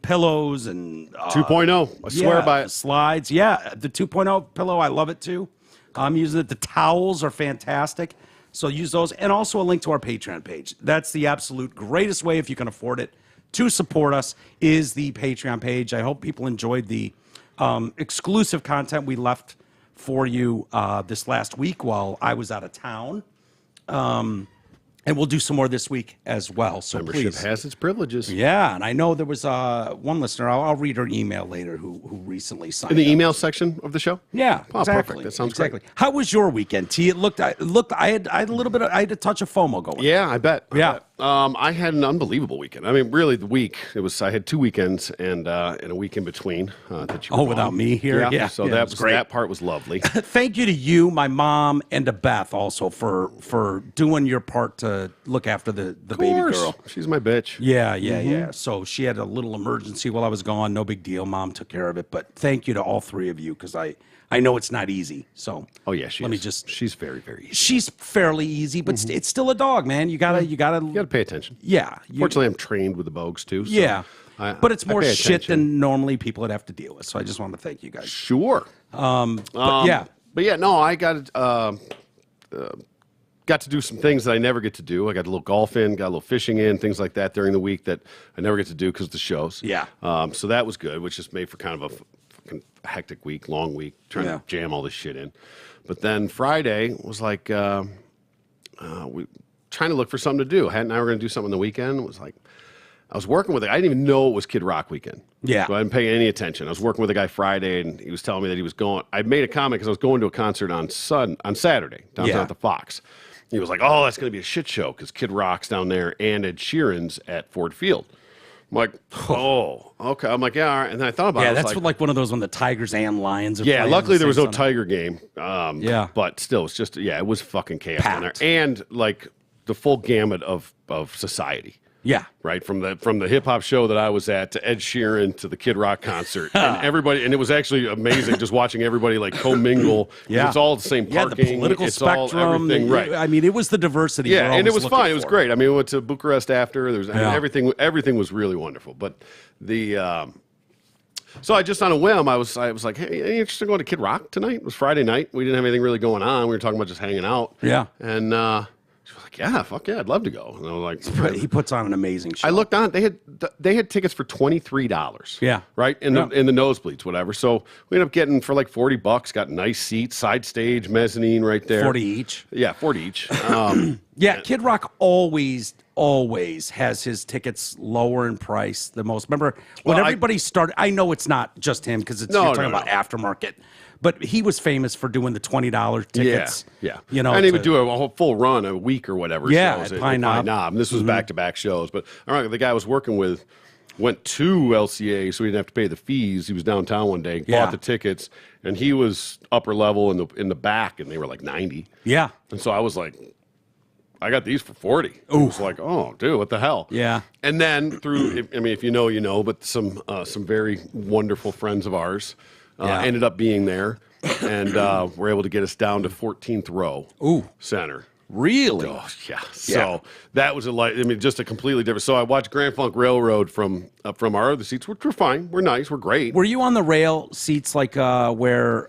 Pillows and 2.0. I swear by it. Slides. Yeah, the 2.0 pillow, I love it too. I'm using it. The towels are fantastic. So use those. And also a link to our Patreon page. That's the absolute greatest way, if you can afford it, to support us is the Patreon page. I hope people enjoyed the exclusive content we left for you this last week while I was out of town. And we'll do some more this week as well. So Membership please. has its privileges. Yeah, and I know there was one listener. I'll read her email later who recently signed In the up. email section of the show? Yeah, Oh, exactly. perfect. That sounds exactly. great. How was your weekend, T? I had a little bit. I had a touch of FOMO going. Yeah, I bet. Yeah. I had an unbelievable weekend. I mean, really, the week I had 2 weekends and a week in between that you. Oh, were without gone. me here? Yeah, So yeah, that it was great. That part was lovely. Thank you to you, my mom, and to Beth also for doing your part to look after the baby girl. She's my bitch. Yeah. So she had a little emergency while I was gone. No big deal. Mom took care of it. But thank you to all three of you because I know it's not easy. So Oh yeah, she's very, very easy. she's fairly easy, but it's still a dog, man. You gotta You got to pay attention. yeah. Fortunately, I'm trained with the Bogues too. So Yeah. But it's I more pay shit attention. than normally people would have to deal with. So I just want to thank you guys. Sure. But yeah. But yeah, no, I got to do some things that I never get to do. I got a little golf in, got a little fishing in, things like that during the week that I never get to do because of the shows. Yeah. So that was good, which just made for kind of a fucking hectic week, long week, trying to jam all this shit in. But then Friday was like, we trying to look for something to do. Hat and I were going to do something on the weekend. It was like, I was working with I didn't even know it was Kid Rock weekend. Yeah. So I didn't pay any attention. I was working with a guy Friday, and he was telling me that he was going. I made a comment because I was going to a concert on Saturday downtown at the Fox. He was like, "Oh, that's going to be a shit show because Kid Rock's down there and Ed Sheeran's at Ford Field." I'm like, "Oh, okay." I'm like, "Yeah." All right. And then I thought about it. Yeah, I was that's like, like one of those when the Tigers and Lions are yeah, playing luckily the there was same no Sunday. Tiger game. Yeah. But still, it's just, it was fucking chaos down there. Packed. And like the full gamut of society. Yeah. Right, from the hip hop show that I was at to Ed Sheeran to the Kid Rock concert, and everybody, and it was actually amazing just watching everybody like commingle. Yeah. It's all the same Yeah, parking. the political it's all spectrum. everything, right? I mean, it was the diversity. Yeah, we're and it always was looking fun. It was for. great. I mean, we went to Bucharest after. There was everything was really wonderful. But the so I just on a whim, I was like, hey, are you interested in going to Kid Rock tonight? It was Friday night. We didn't have anything really going on. We were talking about just hanging out. Yeah. And she was like, yeah, fuck yeah, I'd love to go. And I was like, He puts on an amazing show. I looked on. They had tickets for $23. Yeah. Right in the nosebleeds, whatever. So we ended up getting for like $40. Got nice seats, side stage, mezzanine, right there. 40 each. Yeah, 40 each. Yeah, Kid Rock always has his tickets lower in price the most. Remember when everybody started? I know it's not just him because you're talking about aftermarket, but he was famous for doing the $20 tickets. Yeah. You know, and he would do a whole full run a week or whatever. Yeah, shows at Pine Knob. And this was back-to-back shows. But all right, the guy I was working with went to LCA, so he didn't have to pay the fees. He was downtown one day, bought the tickets, and he was upper level in the back, and they were like 90. Yeah. And so I was like, I got these for 40. It was like, oh, dude, what the hell? Yeah. And then through, I mean, if you know, you know, but some very wonderful friends of ours ended up being there and were able to get us down to 14th row center. Really? Oh, yeah. So that was just a completely different. So I watched Grand Funk Railroad from our other seats, which were fine. We're nice. We're great. Were you on the rail seats like where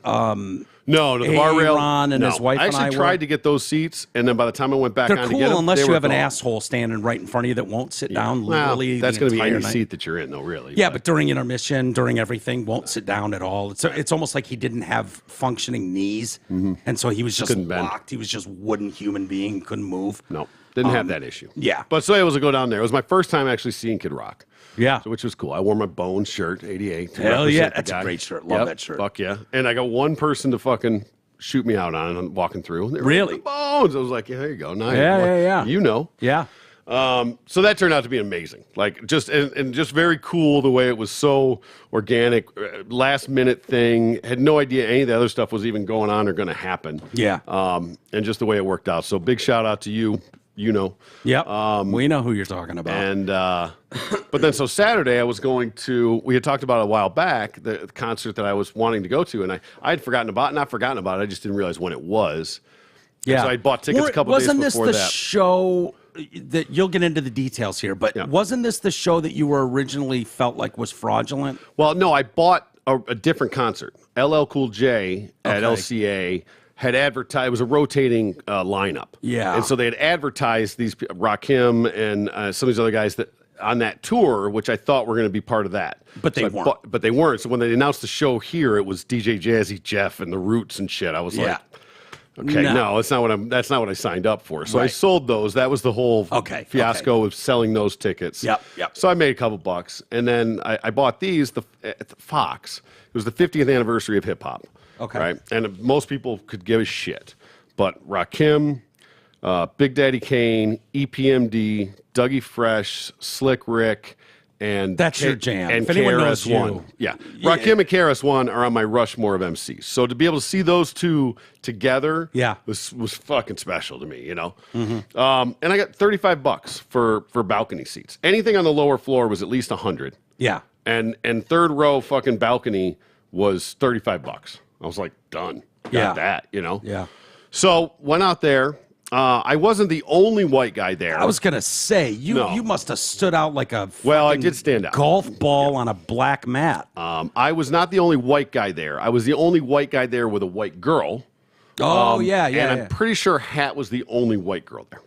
No, the bar rail. Ron and no. his wife I and I actually were. tried to get those seats, and then by the time I went back They're on cool to get them, unless they you were have an gone. asshole standing right in front of you that won't sit down. Well, Literally, that's going to be any night. seat that you're in, though. Really. Yeah, but during intermission, during everything, won't sit down at all. It's almost like he didn't have functioning knees, and so he was just Couldn't bend. locked. He was just wooden human being, couldn't move. No, didn't have that issue. yeah. But so I was to go down there. It was my first time actually seeing Kid Rock. Yeah. So, which was cool. I wore my Bones shirt, 88. to Hell yeah, represent the that's a guy. great shirt. Love that shirt. Fuck yeah. And I got one person to fucking shoot me out on, and I'm walking through. And they were Really? like, the Bones. I was like, yeah, there you go. Nice. Yeah. You know. Yeah. So that turned out to be amazing. Like just and just very cool the way it was so organic, last minute thing. Had no idea any of the other stuff was even going on or going to happen. Yeah. And just the way it worked out. So big shout out to you. You know. Yep. We know who you're talking about. And but then so Saturday I was going to. We had talked about it a while back the concert that I was wanting to go to, and I had not forgotten about it. I just didn't realize when it was. Yeah. And so I bought tickets a couple days Wasn't before this the that. show that you'll get into the details here? But Yeah. wasn't this the show that you were originally felt like was fraudulent? Well, no, I bought a different concert. LL Cool J at Okay. LCA had advertised. It was a rotating lineup. Yeah. And so they had advertised these Rakim and some of these other guys that on that tour, which I thought were going to be part of that. But they So weren't. But they weren't. So when they announced the show here, it was DJ Jazzy Jeff and the Roots and shit. I was like, okay, no, that's not what I signed up for. So I Right. sold those. That was the whole fiasco okay. of selling those tickets. Yep. So I made a couple bucks, and then I bought these at the Fox. It was the 50th anniversary of hip hop. Okay. Right, and most people could give a shit, but Rakim, Big Daddy Kane, EPMD, Dougie Fresh, Slick Rick. And That's your jam. And If anyone knows KRS-One. you. Yeah. Rakim and KRS-One are on my Rushmore of MCs. So to be able to see those two together was fucking special to me, you know? And I got $35 for balcony seats. Anything on the lower floor was at least 100. Yeah. And third row fucking balcony was $35. I was like, done. Got that, you know? Yeah. So went out there. I wasn't the only white guy there. I was gonna say you must have stood out like a Well, I fucking did stand out. golf ball on a black mat. I was not the only white guy there. I was the only white guy there with a white girl. And I'm pretty sure Hat was the only white girl there.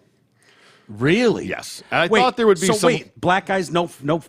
Really? Yes. And I thought there would be some. Wait, black guys, no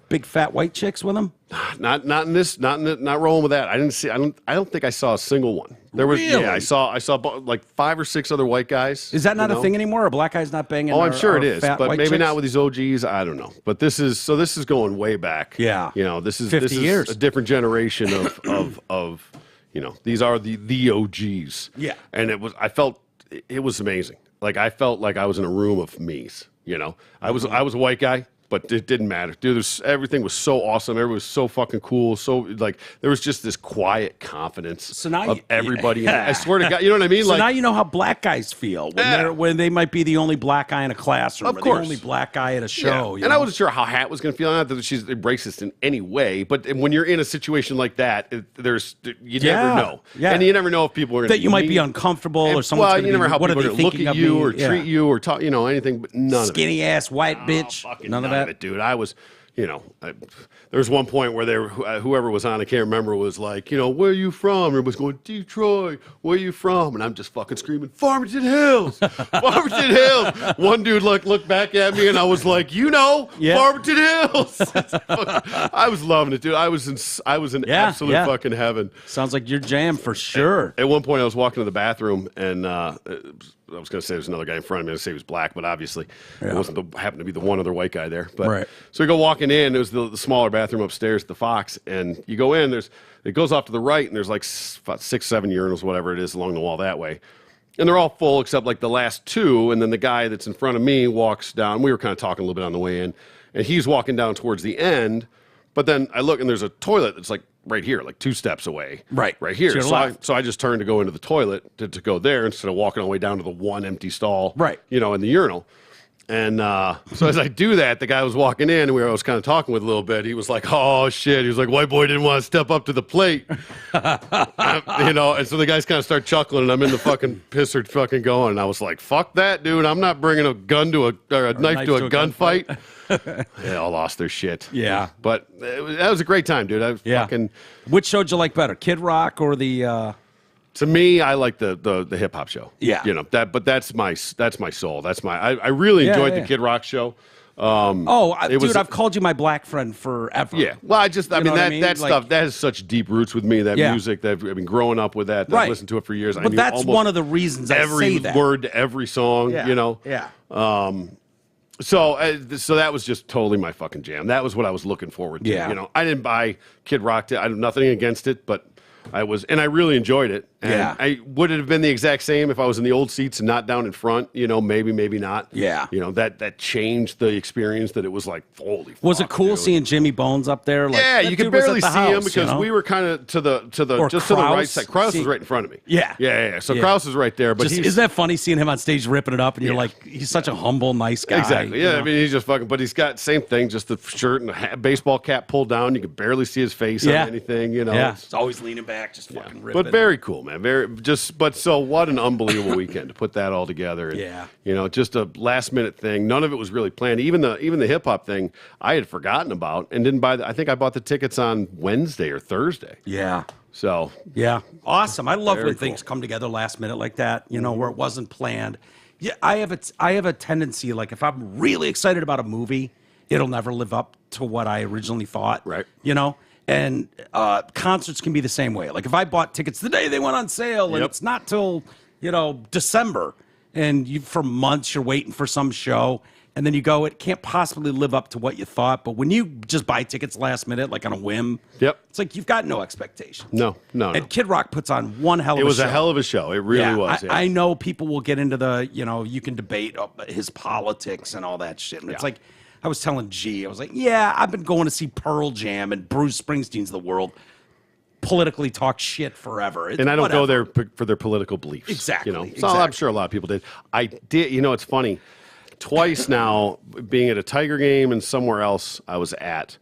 big fat white chicks with them? Not rolling with that. I didn't see. I don't think I saw a single one. There was. Really? Yeah, I saw like 5 or 6 other white guys. Is that not you a know? thing anymore? Are black guys not banging? Oh, I'm sure it our is, fat but white maybe chicks? not with these OGs. I don't know. But this is going way back. Yeah. You know, this is 50 years. a different generation of you know, these are the OGs. Yeah. And I felt it was amazing. Like I felt like I was in a room of me's. You know, I was a white guy, but it didn't matter, dude. Everything was so awesome. Everyone was so fucking cool. So like there was just this quiet confidence So now of you- everybody. I swear to God, you know what I mean? So like now you know how black guys feel when they might be the only black guy in a classroom, Of or course. the only black guy at a show. And I wasn't sure how Hat was going to feel. Not that she's racist in any way, but when you're in a situation like that, you never know. Yeah. And you never know if people are that you might be uncomfortable or someone's well, gonna you never be, know how what people are are they going to thinking look at of you me? or Yeah. treat you or talk, anything, but none of it. Skinny ass white bitch. Fucking None of that. it, dude. I was, there was one point where whoever was on, I can't remember, was like, where are you from? Everybody's going, Detroit. Where are you from? And I'm just fucking screaming, Farmington Hills, Farmington Hills. One dude looked back at me, and I was like, Farmington Hills. I was loving it, dude. I was in absolute fucking heaven. Sounds like your jam for sure. At one point, I was walking to the bathroom, and I was going to say there's another guy in front of me. I was going to say he was black, but obviously it wasn't happened to be the one other white guy there. But Right. So we go walking in. It was the smaller bathroom upstairs at the Fox, and you go in. It goes off to the right, and there's like 6, 7 urinals, whatever it is, along the wall that way. And they're all full except like the last 2. And then the guy that's in front of me walks down. We were kind of talking a little bit on the way in, and he's walking down towards the end. But then I look, and there's a toilet that's like right here, like 2 steps away. Right here. To your left. So I just turned to go into the toilet to go there instead of walking all the way down to the one empty stall. Right. In the urinal. And so as I do that, the guy was walking in, and I was kind of talking with a little bit. He was like, "Oh shit!" He was like, "White boy didn't want to step up to the plate," And so the guys kind of start chuckling, and I'm in the fucking pisser fucking going. And I was like, "Fuck that, dude! I'm not bringing a gun to a knife to a gunfight." They all lost their shit. Yeah. But that was a great time, dude. I was fucking. Which show'd you like better, Kid Rock or the To me, I like the hip hop show. Yeah. But that's my soul. I really enjoyed the Kid Rock show. I've called you my black friend forever. Yeah. Well, I mean that Like, stuff that has such deep roots with me. That music that I've been growing up with that. Right. I've listened to it for years. But that's one of the reasons I say every that. word to every song. Yeah. Yeah. Yeah. So that was just totally my fucking jam. That was what I was looking forward to. Yeah. I didn't buy Kid Rock. I have nothing against it, but I really enjoyed it. And would it have been the exact same if I was in the old seats and not down in front? Maybe, maybe not. Yeah. That changed the experience. That it was like, holy. Was fuck, it could seeing Jimmy Bones up there? Like, yeah, you could barely see him because you know? we were kind of to the Kraus, to the right side. Kraus was right in front of me. Yeah. So Kraus is right there, but isn't that funny seeing him on stage ripping it up? And you're like, he's such a humble, nice guy. Exactly. Yeah, I mean, he's just fucking. But he's got same thing, just the shirt and the baseball cap pulled down. You could barely see his face on anything. Yeah, it's always leaning back, just fucking ripping. But very cool, man. But so what an unbelievable weekend to put that all together. And, just a last minute thing. None of it was really planned. Even the hip hop thing I had forgotten about and didn't buy. I think I bought the tickets on Wednesday or Thursday. Yeah. So awesome. I love when things come together last minute like that. Where it wasn't planned. Yeah, I have a tendency, like if I'm really excited about a movie, it'll never live up to what I originally thought. Right. And concerts can be the same way. Like if I bought tickets the day they went on sale, and it's not till December, and for months you're waiting for some show, and then you go, it can't possibly live up to what you thought. But when you just buy tickets last minute, like on a whim, it's like you've got no expectations. No. And Kid Rock puts on one hell of a show. It was a hell of a show. It really was. I know people will get into the, you can debate his politics and all that shit. And it's like, I was telling G, I was like, I've been going to see Pearl Jam and Bruce Springsteen's of the world politically talk shit forever. And I don't go there for their political beliefs. Exactly. So I'm sure a lot of people did. I did. It's funny. Twice now, being at a Tiger game and somewhere else I was at,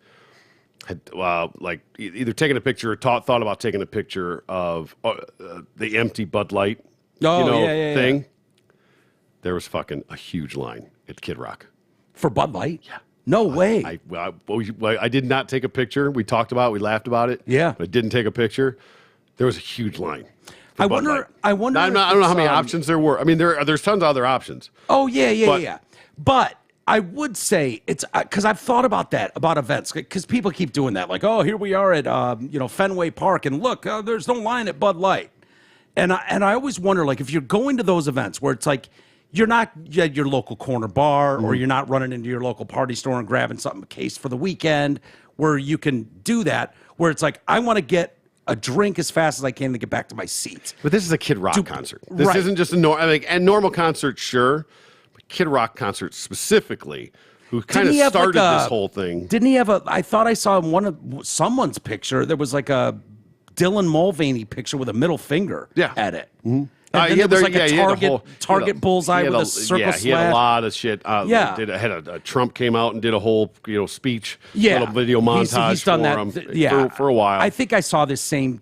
had like either taking a picture or thought about taking a picture of the empty Bud Light thing. Yeah. There was fucking a huge line at Kid Rock. For Bud Light? Yeah. No way. I did not take a picture. We talked about it. We laughed about it. Yeah. But I didn't take a picture. There was a huge line. I wonder. I don't know how many options there were. I mean, there's tons of other options. Oh, yeah. But I would say it's because I've thought about that, about events, because people keep doing that. Like, oh, here we are at Fenway Park, and look, there's no line at Bud Light. And I always wonder, like, if you're going to those events where it's like, you're not at your local corner bar, or you're not running into your local party store and grabbing something, a case for the weekend, where you can do that, where it's like, I want to get a drink as fast as I can to get back to my seat. But this is a Kid Rock concert. This isn't just a normal concert, sure, but Kid Rock concert specifically, who kind of started this whole thing. Didn't he have I thought I saw in one of someone's picture, there was like a Dylan Mulvaney picture with a middle finger at it. Mm-hmm. And then there was like a Target bullseye with a circle slash. He had a lot of shit. A Trump came out and did a whole speech, little video montage he's done for him for a while. I think I saw this same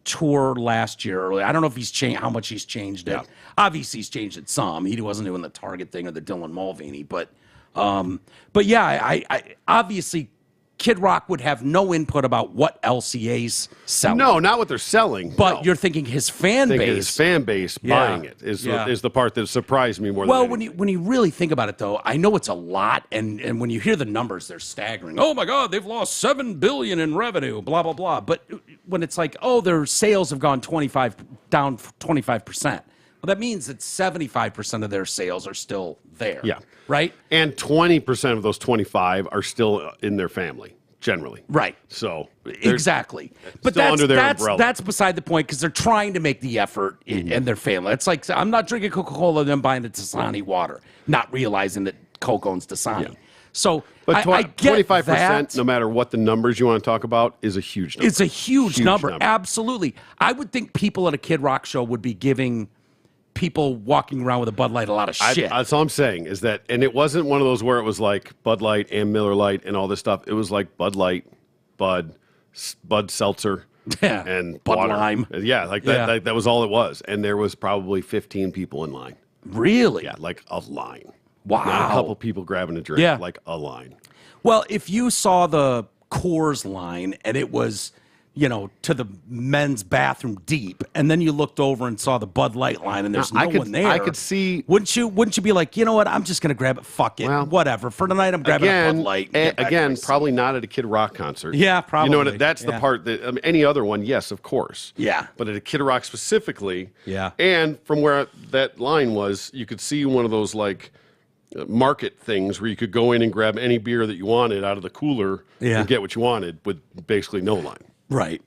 tour last year. I don't know if he's changed, how much he's changed it. Yeah. Obviously, he's changed it some. He wasn't doing the Target thing or the Dylan Mulvaney, but yeah, I obviously Kid Rock would have no input about what LCA's selling. No, not what they're selling. But you're thinking his fan base. His fan base buying it is the part that surprised me more than anything. Well, when you really think about it, though, I know it's a lot, and when you hear the numbers, they're staggering. Oh, my God, they've lost $7 billion in revenue, blah, blah, blah. But when it's like, oh, their sales have gone down 25%. Well, that means that 75% of their sales are still there. Yeah. Right? And 20% of those 25 are still in their family, generally. Right. So exactly. But that's beside the point, because they're trying to make the effort in their family. It's like, I'm not drinking Coca-Cola, then buying the Dasani water, not realizing that Coke owns Dasani. Yeah. So I get 25%, that. No matter what the numbers you want to talk about, is a huge number. It's a huge number. Absolutely. I would think people at a Kid Rock show would be giving people walking around with a Bud Light a lot of shit. That's all I'm saying is that, and it wasn't one of those where it was like Bud Light and Miller Lite and all this stuff. It was like Bud Light, Bud Seltzer, and Bud water. Lime. Yeah, like that. Yeah. That was all it was, and there was probably 15 people in line. Really? Yeah, like a line. Wow. Not a couple people grabbing a drink. Like a line. Well, if you saw the Coors line and it was to the men's bathroom deep, and then you looked over and saw the Bud Light line, and there's no one there. I could see. Wouldn't you be like, you know what? I'm just gonna grab it. Fuck it. Well, whatever. For tonight, I'm grabbing a Bud Light. Again, probably not at a Kid Rock concert. Yeah, probably. You know what? That's the part that any other one, yes, of course. Yeah. But at a Kid Rock specifically. Yeah. And from where that line was, you could see one of those like market things where you could go in and grab any beer that you wanted out of the cooler and get what you wanted with basically no line. Right.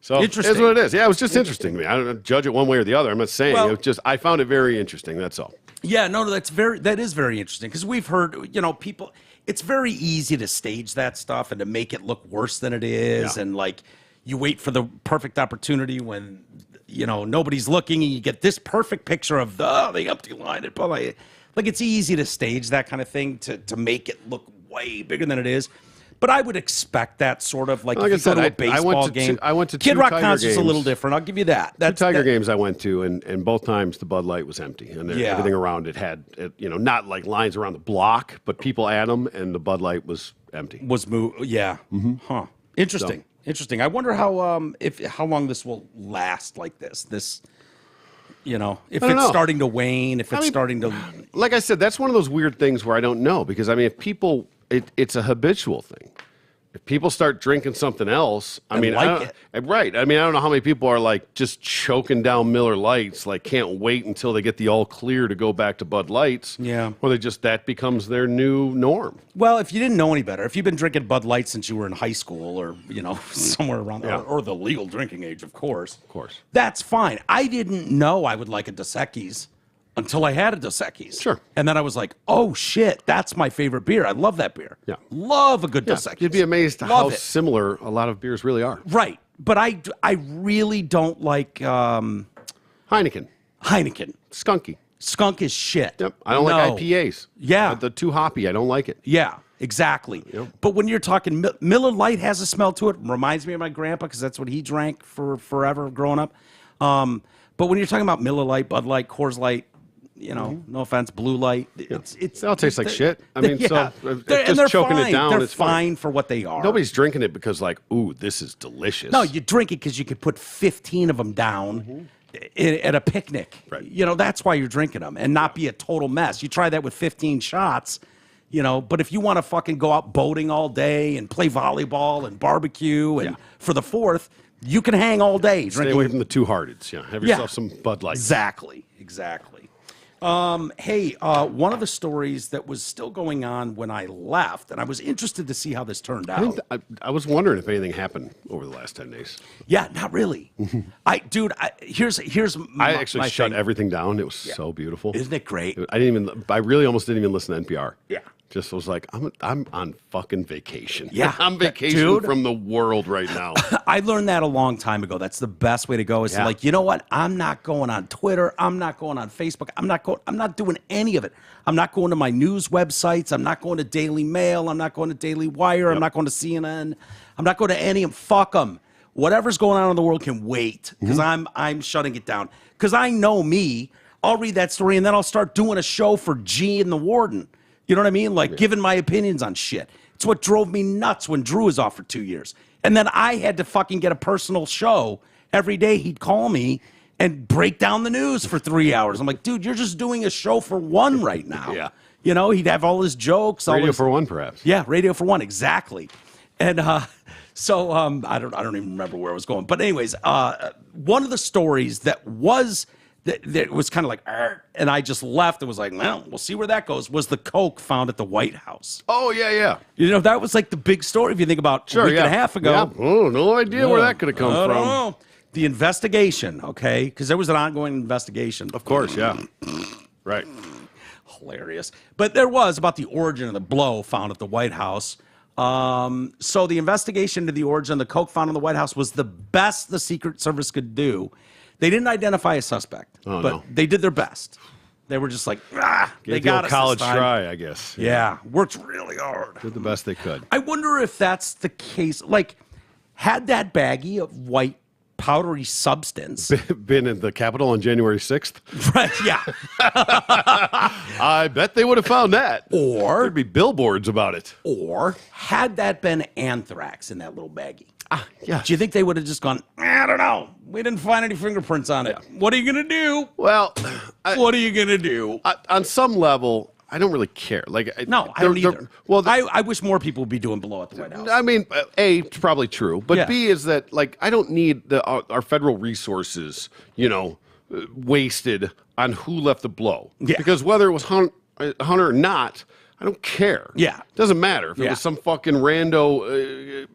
So interesting. It's what it is. Yeah, it was just interesting to me. I don't judge it one way or the other. I'm not saying. Well, it was just I found it very interesting. That's all. Yeah, no, that is very interesting because we've heard, people. It's very easy to stage that stuff and to make it look worse than it is, and like you wait for the perfect opportunity when nobody's looking, and you get this perfect picture of the empty line. Like it's easy to stage that kind of thing to make it look way bigger than it is. But I would expect that sort of like if you go to a baseball game. I went to Kid two Rock Tiger concert's games. a little different. I'll give you that. Two Tiger games I went to, and both times the Bud Light was empty, and everything around it had, not like lines around the block, but people at them, and the Bud Light was empty. Yeah. Mm-hmm. Huh. Interesting. Interesting. I wonder how long this will last like this. If it's starting to wane, if it's starting to. Like I said, that's one of those weird things where I don't know because if people, it's a habitual thing. If people start drinking something else, right? I don't know how many people are like just choking down Miller Lights, like can't wait until they get the all clear to go back to Bud Lights. Yeah. Or that becomes their new norm. Well, if you didn't know any better, if you've been drinking Bud Light since you were in high school or, somewhere around there, or the legal drinking age, of course. That's fine. I didn't know I would like a Dos Equis until I had a Dos Equis. Sure. And then I was like, oh, shit, that's my favorite beer. I love that beer. Yeah. Love a good Dos Equis. You'd be amazed how similar a lot of beers really are. Right. But I really don't like Heineken. Skunky. Skunk is shit. Yep. I don't like IPAs. Yeah. They're too hoppy. I don't like it. Yeah, exactly. Yep. But when you're talking, Miller Lite has a smell to it. Reminds me of my grandpa because that's what he drank for forever growing up. But when you're talking about Miller Lite, Bud Light, Coors Light, no offense, Blue Light. It all tastes like shit. I mean, they're just choking fine. it down. They're it's fine for what they are. Nobody's drinking it because, like, ooh, this is delicious. No, you drink it because you could put 15 of them down at a picnic. Right. That's why you're drinking them and not be a total mess. You try that with 15 shots, but if you want to fucking go out boating all day and play volleyball and barbecue and for the 4th, you can hang all day. Stay away from the Two-Hearteds. Yeah, have yourself some Bud Light. Exactly. Hey, one of the stories that was still going on when I left, and I was interested to see how this turned out. I was wondering if anything happened over the last 10 days. Yeah, not really. Here's I actually shut everything down. It was so beautiful. Isn't it great? I really almost didn't even listen to NPR. Yeah. Just was like, I'm on fucking vacation. Yeah. I'm vacation from the world right now. I learned that a long time ago. That's the best way to go is to like, you know what? I'm not going on Twitter. I'm not going on Facebook. I'm not doing any of it. I'm not going to my news websites. I'm not going to Daily Mail. I'm not going to Daily Wire. I'm not going to CNN. I'm not going to any of them. Fuck them. Whatever's going on in the world can wait because I'm shutting it down. Because I know me. I'll read that story and then I'll start doing a show for G and the Warden. You know what I mean? Like giving my opinions on shit. It's what drove me nuts when Drew was off for 2 years. And then I had to fucking get a personal show. Every day he'd call me and break down the news for 3 hours. I'm like, dude, you're just doing a show for one right now. Yeah. He'd have all his jokes. Radio for one, perhaps. Yeah, Radio for One, exactly. And so I don't even remember where I was going. But anyways, one of the stories that was kind of like, and I just left and was like, well, we'll see where that goes, was the coke found at the White House. Oh, yeah. That was like the big story if you think about a week and a half ago. Yeah. Oh, no idea where that could have come from. I don't know. The investigation, okay? Because there was an ongoing investigation. Of course, yeah. Right. Hilarious. But there was about the origin of the blow found at the White House. So the investigation into the origin of the coke found in the White House was the best the Secret Service could do. They didn't identify a suspect, but they did their best. They were just like, they got us college this time. try, I guess. Yeah, worked really hard. Did the best they could. I wonder if that's the case. Like, had that baggie of white powdery substance been in the Capitol on January 6th? Right, yeah. I bet they would have found that. Or there'd be billboards about it. Or had that been anthrax in that little baggie? Yeah. Do you think they would have just gone, I don't know. We didn't find any fingerprints on it. Yeah. What are you going to do? Well, what are you going to do? On some level, I don't really care. Like, I don't either. Well, I wish more people would be doing blow at the White House. I mean, A, it's probably true. But yeah. B is that, like, I don't need our federal resources, wasted on who left the blow. Yeah. Because whether it was Hunter or not, I don't care. Yeah. It doesn't matter if it was some fucking rando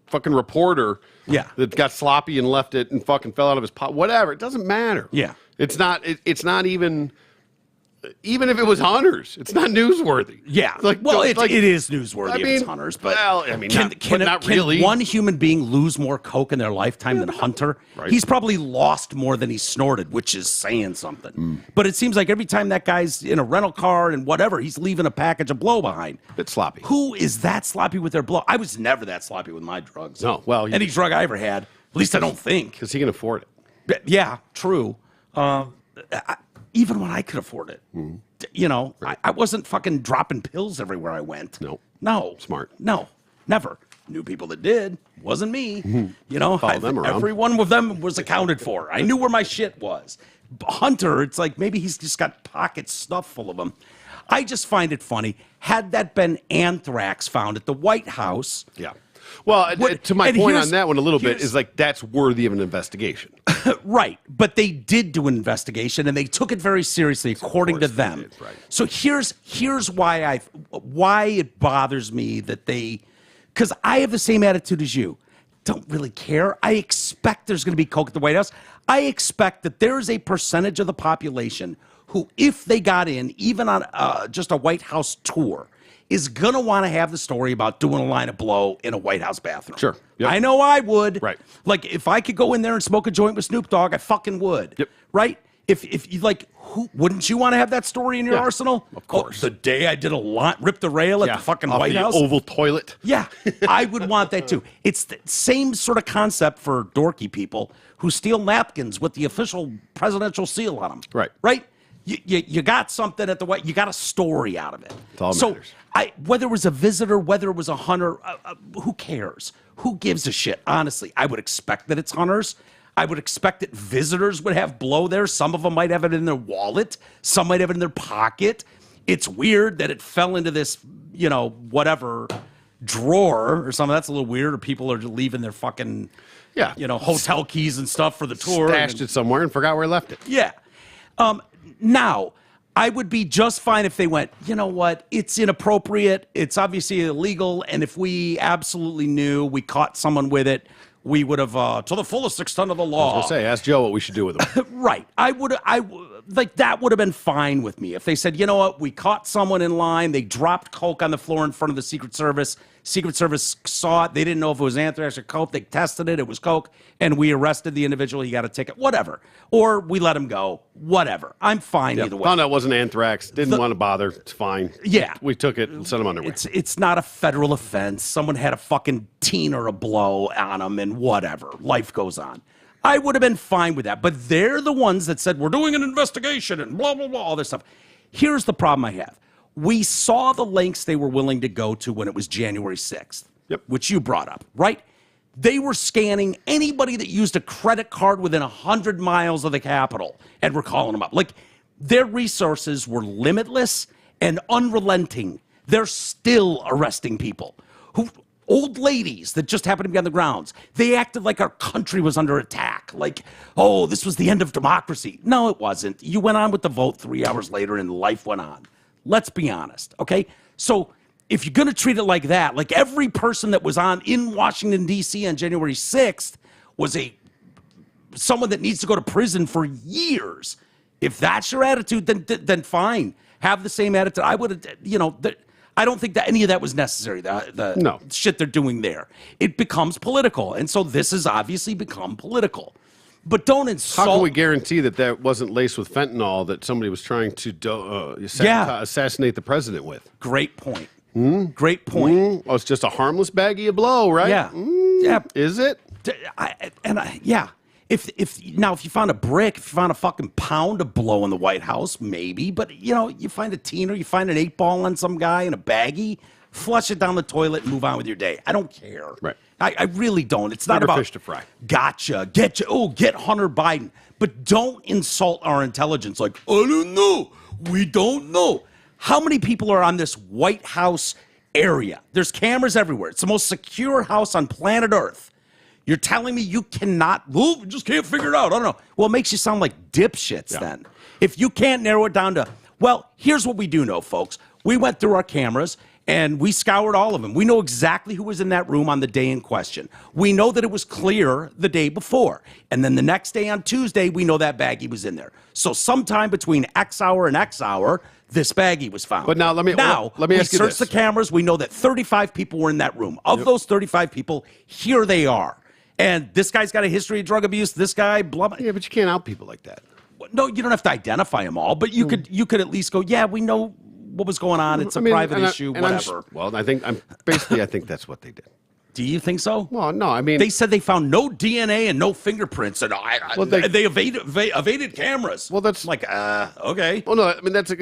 fucking reporter that got sloppy and left it and fucking fell out of his pot. Whatever. It doesn't matter. Yeah. It's not even if it was Hunter's, it's not newsworthy. Yeah. It is newsworthy if it's Hunter's, but not really. Can one human being lose more coke in their lifetime than Hunter? Right. He's probably lost more than he snorted, which is saying something. But it seems like every time that guy's in a rental car and whatever, he's leaving a package of blow behind. Bit sloppy. Who is that sloppy with their blow? I was never that sloppy with my drugs. No, well, any drug I ever had, at least I don't think. Because he can afford it. Yeah, true. Even when I could afford it. Right. I wasn't fucking dropping pills everywhere I went. No. Smart. No, never. Knew people that did. Wasn't me. Follow them around. Every one of them was accounted for. I knew where my shit was. Hunter, it's like maybe he's just got pockets stuffed full of them. I just find it funny. Had that been anthrax found at the White House... Yeah. Well, to my point on that one a little bit is like that's worthy of an investigation. Right. But they did do an investigation and they took it very seriously according to them. Did, right. So here's why it bothers me that because I have the same attitude as you. Don't really care. I expect there's going to be coke at the White House. I expect that there is a percentage of the population who, if they got in, even on just a White House tour, is going to want to have the story about doing a line of blow in a White House bathroom. Sure. Yep. I know I would. Right. Like, if I could go in there and smoke a joint with Snoop Dogg, I fucking would. Yep. Right? If you like, wouldn't you want to have that story in your arsenal? Of course. The day I did ripped the rail at the fucking White House. Oval toilet. Yeah. I would want that too. It's the same sort of concept for dorky people who steal napkins with the official presidential seal on them. Right. Right? You got something at the White. You got a story out of it. It's all matters. Whether it was a visitor, whether it was a Hunter, who cares? Who gives a shit? Honestly, I would expect that it's Hunters. I would expect that visitors would have blow there. Some of them might have it in their wallet. Some might have it in their pocket. It's weird that it fell into this, whatever drawer or something. That's a little weird. Or people are leaving their fucking, hotel keys and stuff for the tour. Stashed it somewhere and forgot where I left it. Yeah. Now, I would be just fine if they went, you know what, it's inappropriate, it's obviously illegal, and if we absolutely knew we caught someone with it, we would have, to the fullest extent of the law. I was going to say, ask Joe what we should do with them. Right. That would have been fine with me. If they said, you know what, we caught someone in line, they dropped coke on the floor in front of the Secret Service. Secret Service saw it. They didn't know if it was anthrax or coke. They tested it. It was coke. And we arrested the individual. He got a ticket. Whatever. Or we let him go. Whatever. I'm fine either way. Found out it wasn't anthrax. Didn't want to bother. It's fine. Yeah. We took it and sent him on their way. It's not a federal offense. Someone had a fucking teen or a blow on them and whatever. Life goes on. I would have been fine with that. But they're the ones that said, we're doing an investigation and blah, blah, blah, all this stuff. Here's the problem I have. We saw the lengths they were willing to go to when it was January 6th, which you brought up, right? They were scanning anybody that used a credit card within 100 miles of the Capitol and were calling them up. Like, their resources were limitless and unrelenting. They're still arresting people old ladies that just happened to be on the grounds. They acted like our country was under attack. Like, oh, this was the end of democracy. No, it wasn't. You went on with the vote 3 hours later and life went on. Let's be honest, okay? So if you're going to treat it like that, like every person that was in Washington, D.C. on January 6th was someone that needs to go to prison for years. If that's your attitude, then fine. Have the same attitude. I would have, I don't think that any of that was necessary, the shit they're doing there. It becomes political, and so this has obviously become political. But don't insult... How can we guarantee that wasn't laced with fentanyl that somebody was trying to assassinate the president with? Great point. Great point. Oh, it's just a harmless baggie of blow, right? Yeah. Yeah. Is it? Yeah. If you found a brick, if you found a fucking pound of blow in the White House, maybe. But, you find a teen or you find an 8-ball on some guy in a baggie, flush it down the toilet and move on with your day. I don't care. Right. I really don't. It's not Bigger about fish to fry. Gotcha. Get Hunter Biden. But don't insult our intelligence like, I don't know. We don't know. How many people are on this White House area? There's cameras everywhere. It's the most secure house on planet Earth. You're telling me you cannot, we just can't figure it out. I don't know. Well, it makes you sound like dipshits then. If you can't narrow it down to, well, here's what we do know, folks. We went through our cameras and we scoured all of them. We know exactly who was in that room on the day in question. We know that it was clear the day before. And then the next day on Tuesday, we know that baggie was in there. So sometime between X hour and X hour, this baggie was found. But now let me ask you this. We searched the cameras. We know that 35 people were in that room. Of those 35 people, here they are. And this guy's got a history of drug abuse. This guy, blah, blah. Yeah, but you can't out people like that. No, you don't have to identify them all, but you could at least go, yeah, we know what was going on. It's a private issue, whatever. I think that's what they did. Do you think so? Well, no, I mean, they said they found no DNA and no fingerprints, and they evaded cameras. Well, that's like, okay. Well, no, I mean that's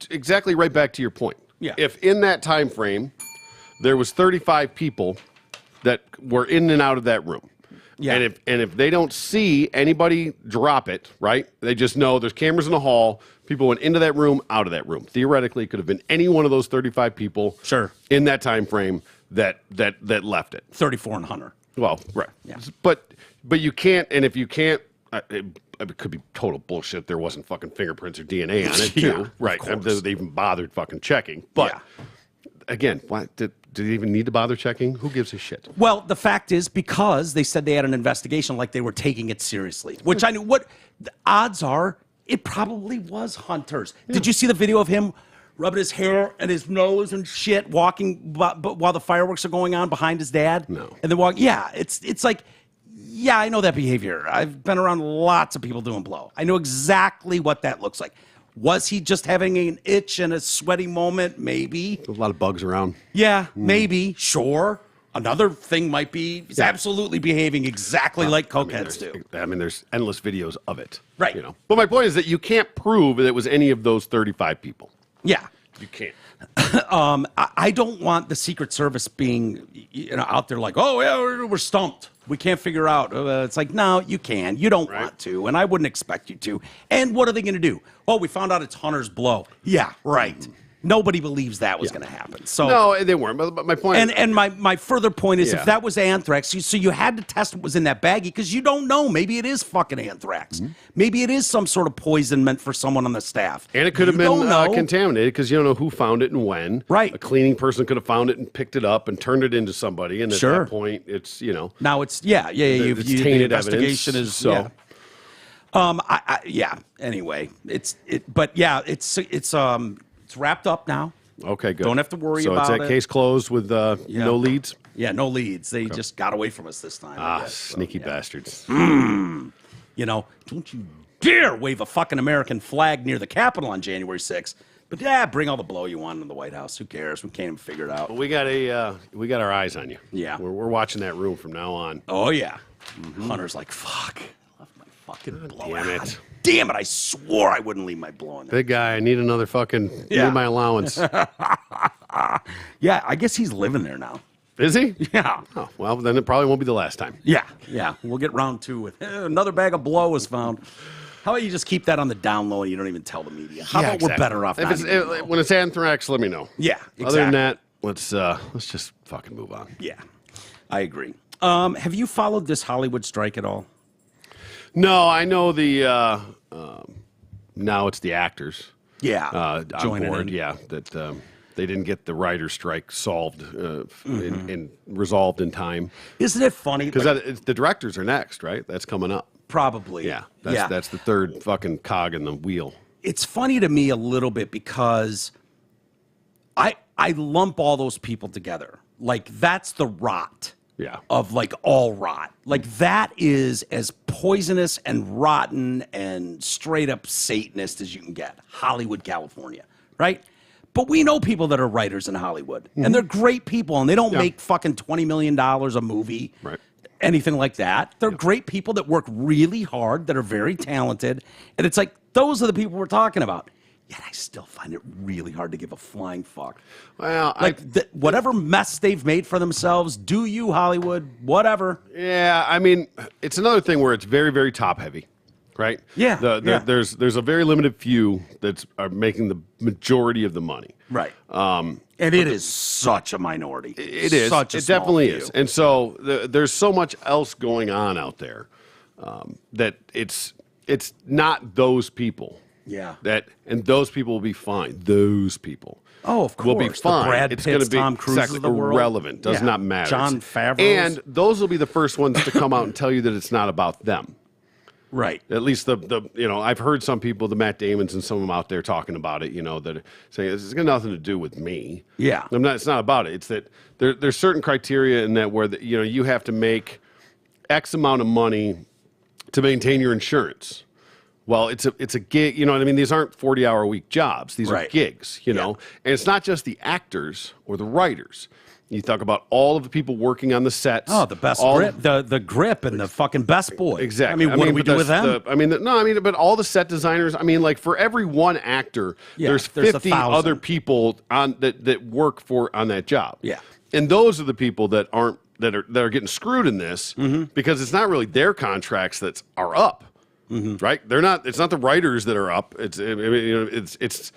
exactly right back to your point. Yeah. If in that time frame there was 35 people that were in and out of that room. Yeah. And if they don't see anybody drop it, right? They just know there's cameras in the hall. People went into that room, out of that room. Theoretically, it could have been any one of those 35 people. Sure. In that time frame that left it. 34 and Hunter. Well, right. Yeah. But you can't. And if you can't, it could be total bullshit. There wasn't fucking fingerprints or DNA on it, too. Yeah, right. They even bothered fucking checking. But again, why did they even need to bother checking? Who gives a shit? Well, the fact is because they said they had an investigation, like they were taking it seriously, which I knew. What the odds are, it probably was Hunter's. Yeah. Did you see the video of him rubbing his hair and his nose and shit, walking while the fireworks are going on behind his dad? No. And then walking. Yeah, it's like, yeah, I know that behavior. I've been around lots of people doing blow. I know exactly what that looks like. Was he just having an itch and a sweaty moment? Maybe. There's a lot of bugs around. Yeah, maybe. Sure. Another thing might be he's absolutely behaving exactly like cokeheads do. I mean, there's endless videos of it. Right. You know. But my point is that you can't prove that it was any of those 35 people. Yeah. You can't. I don't want the Secret Service being out there like, oh, yeah, we're stumped. We can't figure out. It's like, no, you can. You don't want to, and I wouldn't expect you to. And what are they going to do? Oh, we found out it's Hunter's blow. Yeah, right. Nobody believes that was going to happen. So no, they weren't. But my point and my further point is if that was anthrax, so you had to test what was in that baggie because you don't know. Maybe it is fucking anthrax. Maybe it is some sort of poison meant for someone on the staff. And it could have been contaminated because you don't know who found it and when. Right. A cleaning person could have found it and picked it up and turned it into somebody. And at that point, it's, Now it's, it's tainted the investigation evidence. Is, so. Anyway, it's wrapped up now. Okay, good. Don't have to worry about it. So it's that case closed with no leads? Yeah, no leads. They just got away from us this time. Sneaky bastards. Don't you dare wave a fucking American flag near the Capitol on January 6th. But bring all the blow you want in the White House. Who cares? We can't even figure it out. Well, we got our eyes on you. Yeah. We're watching that room from now on. Oh, yeah. Hunter's like, fuck. I left my fucking blow Damn out. it. Damn it, I swore I wouldn't leave my blow in there. Big guy, I need another fucking, need my allowance. Yeah, I guess he's living there now. Is he? Yeah. Oh, well, then it probably won't be the last time. Yeah. We'll get round 2 with another bag of blow was found. How about you just keep that on the down low and you don't even tell the media? How about we're better off not when it's anthrax, let me know. Yeah, exactly. Other than that, let's just fucking move on. Yeah, I agree. Have you followed this Hollywood strike at all? No, I know the now it's the actors. Yeah, on board. Yeah, that they didn't get the writer's strike solved and resolved in time. Isn't it funny? Because the directors are next, right? That's coming up. Probably. Yeah, that's the third fucking cog in the wheel. It's funny to me a little bit because I lump all those people together. Like that's the rot. Yeah. Of like all rot. Like that is as poisonous and rotten and straight up Satanist as you can get. Hollywood, California, right? But we know people that are writers in Hollywood, and they're great people, and they don't make fucking $20 million a movie, right? Anything like that. They're great people that work really hard, that are very talented, and it's like those are the people we're talking about. Yet I still find it really hard to give a flying fuck. Well, Like, whatever mess they've made for themselves, do you, Hollywood, whatever. yeah, I mean, it's another thing where it's very, very top heavy, right? Yeah, yeah. There's a very limited few that are making the majority of the money. Right. And it is such a minority. It is. Such a It small definitely few. is. And so there's so much else going on out there that it's not those people. Yeah. And those people will be fine. Those people. Oh, of course. Will be The fine. Brad It's going to Pitts, be Tom Cruises exactly of the world. irrelevant. Does Yeah. not matter. Jon Favreau's. And those will be the first ones to come out and tell you that it's not about them. Right. At least I've heard some people, the Matt Damons and some of them out there talking about it, that are saying this has got nothing to do with me. Yeah. It's not about it. It's that there's certain criteria in that where you have to make X amount of money to maintain your insurance. Well, it's a gig, you know what I mean? These aren't 40-hour-a-week jobs. These Right. are gigs, know? And it's not just the actors or the writers. You talk about all of the people working on the sets. Oh, the best grip, the grip and the fucking best boy. Exactly. I mean, what do we do with them? But all the set designers. I mean, like for every one actor, Yeah, there's there's 50 1,000. other people on that work on that job. Yeah. And those are the people that are getting screwed in this because it's not really their contracts that are up, right? They're not. It's not the writers that are up. It's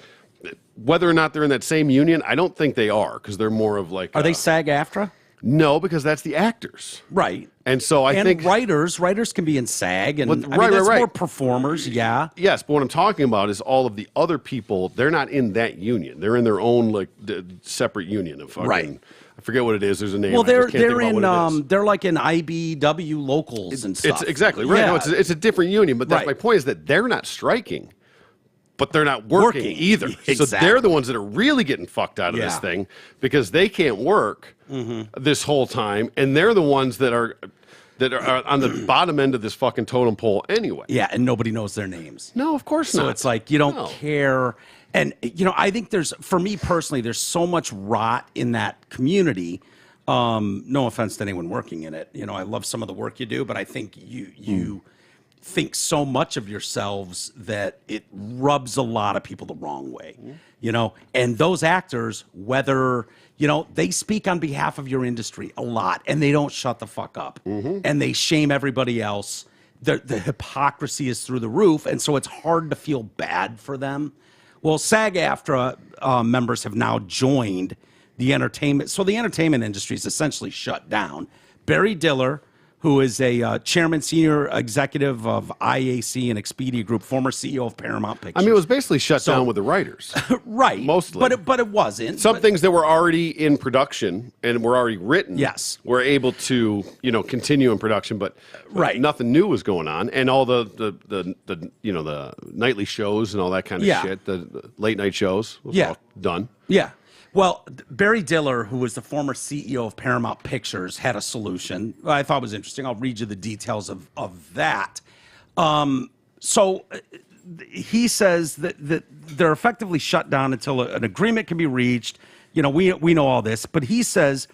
whether or not they're in that same union. I don't think they are because they're more of like. Are they SAG-AFTRA? No, because that's the actors. Right. And so I think writers can be in SAG, and Right. that's more performers. Yeah. Yes, but what I'm talking about is all of the other people. They're not in that union. They're in their own separate union of fucking. Right. I forget what it is. There's a name. Well, I just they're can't think about what it is. they're like in IBW locals and stuff. It's exactly right. Yeah. No, it's a different union. But that's Right. my point is that they're not striking, but they're not working either. So Exactly. they're the ones that are really getting fucked out of this Yeah. thing because they can't work this whole time, and they're the ones that are on the bottom end of this fucking totem pole anyway. Yeah, and nobody knows their names. No, of course So not. it's like you don't No. care. And, I think for me personally, there's so much rot in that community. No offense to anyone working in it. I love some of the work you do, but I think you think so much of yourselves that it rubs a lot of people the wrong way. And those actors, whether, they speak on behalf of your industry a lot and they don't shut the fuck up and they shame everybody else. The hypocrisy is through the roof. And so it's hard to feel bad for them. Well, SAG-AFTRA members have now joined the entertainment. So the entertainment industry is essentially shut down. Barry Diller, who is a chairman, senior executive of IAC and Expedia Group, former CEO of Paramount Pictures. I mean, it was basically shut down with the writers. right. Mostly. But it wasn't. Some things that were already in production and were already written, Yes. were able to continue in production, but Right. nothing new was going on, and all the nightly shows and all that kind of Yeah. shit, the late night shows, was Yeah. all done. Yeah. Well, Barry Diller, who was the former CEO of Paramount Pictures, had a solution I thought was interesting. I'll read you the details of that. He says that they're effectively shut down until an agreement can be reached. We know all this, but he says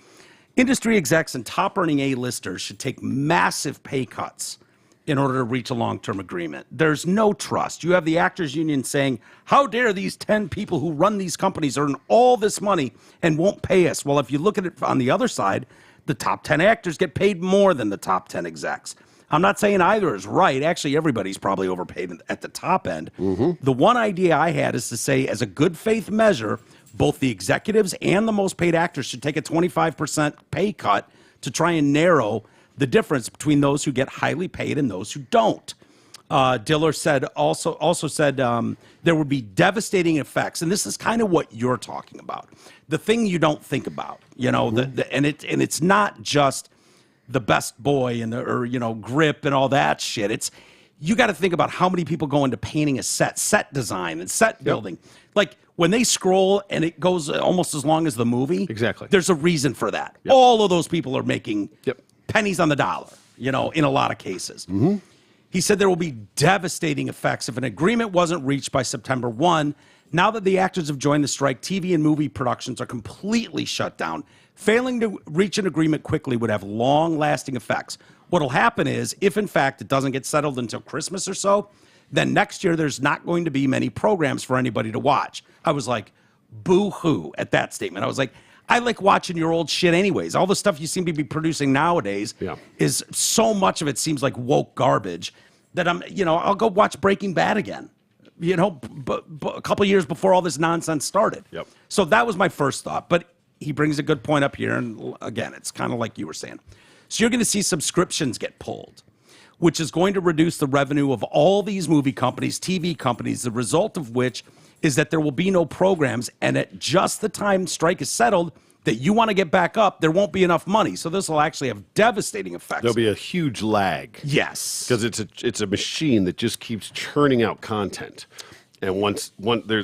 industry execs and top-earning A-listers should take massive pay cuts in order to reach a long-term agreement. There's no trust. You have the actors union saying, how dare these 10 people who run these companies earn all this money and won't pay us? Well, if you look at it on the other side, the top 10 actors get paid more than the top 10 execs. I'm not saying either is right. Actually, everybody's probably overpaid at the top end. The one idea I had is to say, as a good faith measure, both the executives and the most paid actors should take a 25% pay cut to try and narrow the difference between those who get highly paid and those who don't. Diller said also said there would be devastating effects, and this is kind of what you're talking about. The thing you don't think about, and it's not just the best boy and grip and all that shit. It's you got to think about how many people go into painting a set design and set building. Like when they scroll and it goes almost as long as the movie. Exactly. There's a reason for that. All of those people are making pennies on the dollar, in a lot of cases. He said there will be devastating effects if an agreement wasn't reached by September 1. Now that the actors have joined the strike, TV and movie productions are completely shut down. Failing to reach an agreement quickly would have long-lasting effects. What will happen is, if in fact it doesn't get settled until Christmas or so, then next year there's not going to be many programs for anybody to watch. I was like, boo-hoo at that statement. I was like, I like watching your old shit anyways. All the stuff you seem to be producing nowadays is so much of it seems like woke garbage that I'll go watch Breaking Bad again, but a couple years before all this nonsense started. Yep. So that was my first thought. But he brings a good point up here. And again, it's kind of like you were saying. So you're going to see subscriptions get pulled, which is going to reduce the revenue of all these movie companies, TV companies, the result of which is that there will be no programs, and at just the time strike is settled that you want to get back up, there won't be enough money. So this will actually have devastating effects. There'll be a huge lag. Yes. Because it's a machine that just keeps churning out content. And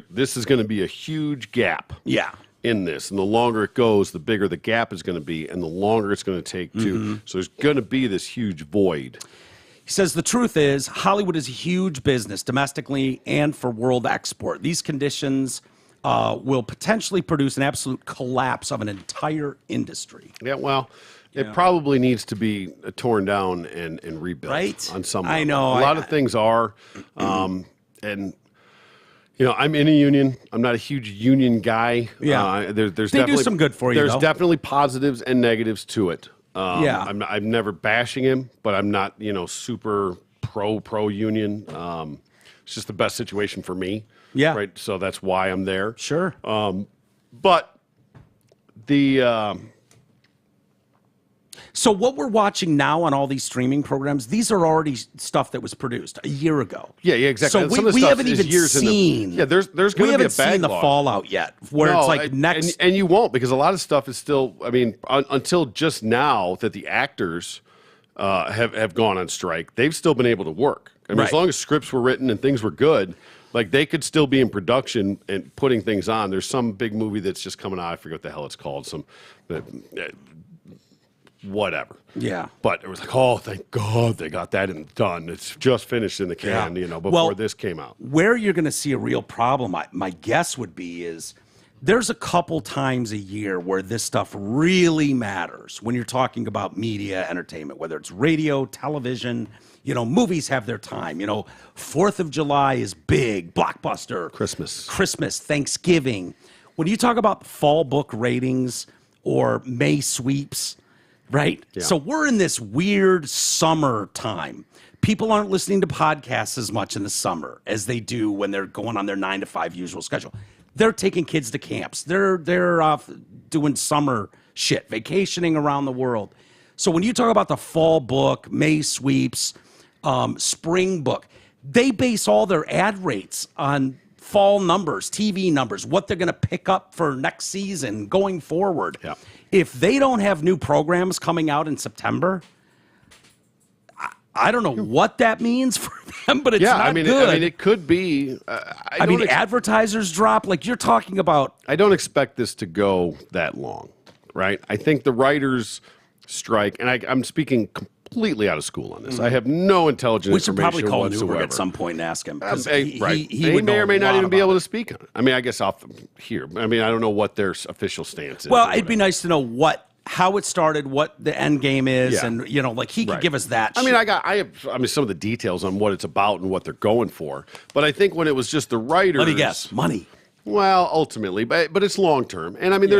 this is going to be a huge gap. Yeah. In this, and the longer it goes, the bigger the gap is going to be, and the longer it's going to take too. So there's going to be this huge void. He says the truth is Hollywood is a huge business domestically and for world export. These conditions will potentially produce an absolute collapse of an entire industry. Yeah, well, it probably needs to be torn down and rebuilt on some level. I know. A lot of things are, and I'm in a union. I'm not a huge union guy. Yeah, there's they definitely do some good for you. There's though. definitely positives and negatives to it. I'm never bashing him, but I'm not super pro union. It's just the best situation for me. Yeah. Right. So that's why I'm there. Sure. But the So what we're watching now on all these streaming programs, these are already stuff that was produced a year ago. Yeah, exactly. So Some of the we stuff haven't is even years seen. there's going to be a backlog. We haven't seen the fallout yet, where it's like next. And you won't, because a lot of stuff is still. I mean, until just now that the actors have gone on strike, they've still been able to work. I mean, as long as scripts were written and things were good, like they could still be in production and putting things on. There's some big movie that's just coming out. I forget what the hell it's called. Whatever. Yeah. But it was like, oh, thank God they got that done. It's just finished in the can, before this came out. Where you're going to see a real problem, my guess would be, is there's a couple times a year where this stuff really matters when you're talking about media, entertainment, whether it's radio, television. Movies have their time. 4th of July is big, blockbuster. Christmas, Thanksgiving. When you talk about fall book ratings or May sweeps, right? Yeah. So we're in this weird summer time. People aren't listening to podcasts as much in the summer as they do when they're going on their 9 to 5 usual schedule. They're taking kids to camps. They're off doing summer shit, vacationing around the world. So when you talk about the fall book, May sweeps, spring book, they base all their ad rates on fall numbers, TV numbers, what they're going to pick up for next season going forward. Yeah. If they don't have new programs coming out in September, I don't know what that means for them, but it's not good. I mean, it could be. Advertisers drop. Like you're talking about. I don't expect this to go that long, right? I think the writers' strike, and I'm speaking completely out of school on this. I have no intelligent we should information probably call whatsoever. Newberg at some point and ask him. He may or may not even be able to speak on it. I mean, I guess off here. I mean, I don't know what their official stance is. Well, it'd be nice to know how it started, what the end game is, and he could give us that. I mean, I have some of the details on what it's about and what they're going for. But I think when it was just the writers, what do you guess? Money. Well, ultimately, but it's long term, and I mean,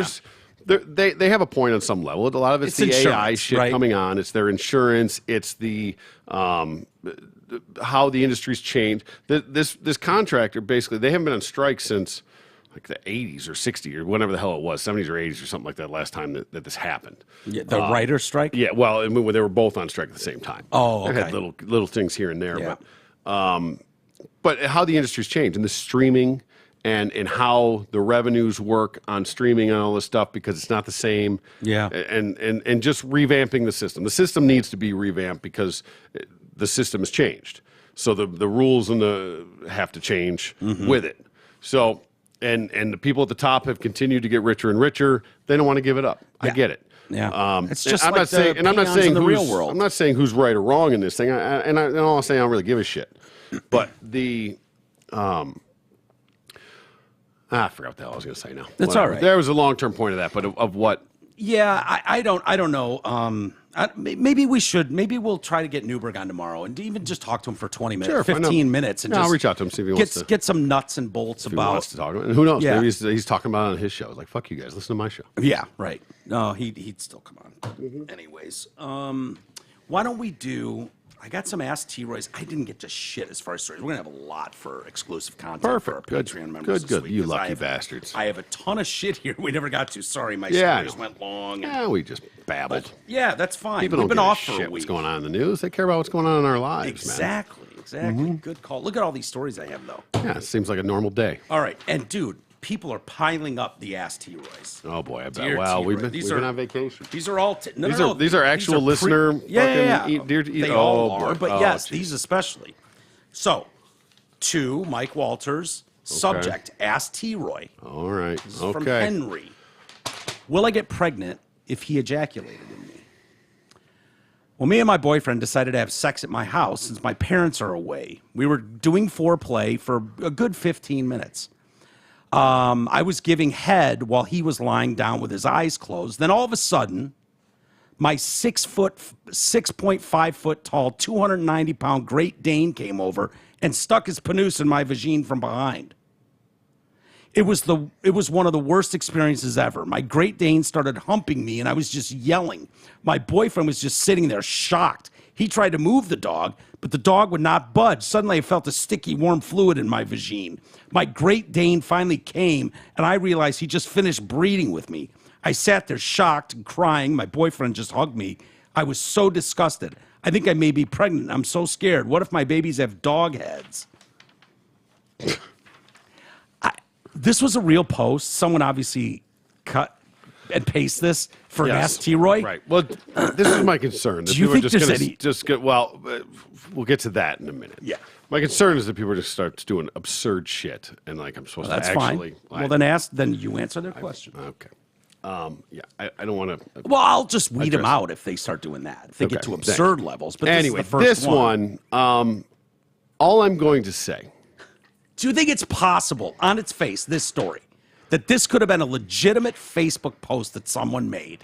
they have a point on some level. A lot of it's the AI shit coming on. It's their insurance. It's the how the industry's changed. This contractor, basically, they haven't been on strike since like the 80s or 60s or whatever the hell it was, 70s or 80s or something like that last time that this happened. Yeah, the writer's strike? Yeah, well, I mean, they were both on strike at the same time. Oh, okay. They had little things here and there. Yeah. But how the industry's changed and the streaming and how the revenues work on streaming and all this stuff, because it's not the same. Yeah. And just revamping the system. The system needs to be revamped because the system has changed. So the rules have to change with it. So... And the people at the top have continued to get richer and richer. They don't want to give it up. Yeah. I get it. Yeah, it's just I'm like not saying, and I'm not saying in the real world. I'm not saying who's right or wrong in this thing. And all I'm saying, I don't really give a shit. But I forgot what the hell I was going to say now. That's all right. There was a long-term point of that, but of what? Yeah, I don't know. Maybe we should. Maybe we'll try to get Newberg on tomorrow and even just talk to him for 20 minutes, Sure, 15 minutes. And Yeah, I'll just reach out to him, see if he wants to. get some nuts and bolts If he about. wants to talk about it. And who knows? Yeah. Maybe he's talking about it on his show. Like, fuck you guys. Listen to my show. Yeah, right. No, he'd still come on. Anyways, why don't we do? I got some Ask T-Roys. I didn't get just shit as far as stories. We're gonna have a lot for exclusive content for our Perfect. Patreon members. Good. This week, You 'cause lucky bastards. I have a ton of shit here we never got to. Sorry, my Yeah, I stories know. went long. Yeah, we just babbled. Yeah, that's fine. People We've don't been give a off for shit a week. what's going on in the news. They care about what's going on in our lives, Exactly. Good call. Look at all these stories I have, though. man. Yeah, it seems like a normal day. All right, and dude, people are piling up the Ask T-Roys. Oh boy, I bet. Dear Wow, T-Roy, we've been on vacation. These are all. These are actual listener Yeah. fucking They all are, boy. but Oh, yes, geez. these especially. So, to Mike Walters. Subject: Ask T-Roy. All right. This is from Okay. Henry. Will I get pregnant if he ejaculated in me? Well, me and my boyfriend decided to have sex at my house since my parents are away. We were doing foreplay for a good 15 minutes. I was giving head while he was lying down with his eyes closed. Then all of a sudden, my 6.5 foot tall, 290-pound Great Dane came over and stuck his panus in my vagine from behind. It was one of the worst experiences ever. My Great Dane started humping me, and I was just yelling. My boyfriend was just sitting there, shocked. He tried to move the dog, but the dog would not budge. Suddenly, I felt a sticky, warm fluid in my vagine. My Great Dane finally came, and I realized he just finished breeding with me. I sat there shocked and crying. My boyfriend just hugged me. I was so disgusted. I think I may be pregnant. I'm so scared. What if my babies have dog heads? This was a real post. Someone obviously cut and paste this for an Ask T-Roy. Right. Well, this is my concern. Do you think there's any? We'll get to that in a minute. Yeah. My concern is that people just start doing absurd shit, and like I'm supposed That's to actually. fine. Well, then you answer their question. Okay. Yeah, I don't want to. Well, I'll just weed them out if they start doing that. If they get to absurd levels. But Anyway, this is the first one. All I'm going to say. Do you think it's possible, on its face, this story, that this could have been a legitimate Facebook post that someone made?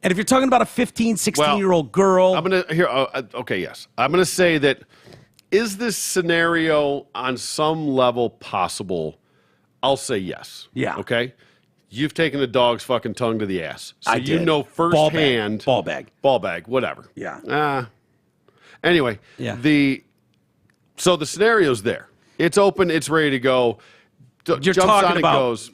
And if you're talking about a 15, 16-year-old girl... I'm going to... Okay, yes. I'm going to say that, is this scenario on some level possible? I'll say yes. Yeah. Okay? You've taken the dog's fucking tongue to the ass. So I you did. know firsthand... Ball bag. Ball bag, whatever. Yeah. Anyway, so the scenario's there. It's open. It's ready to go. You're jumps talking on it about goes.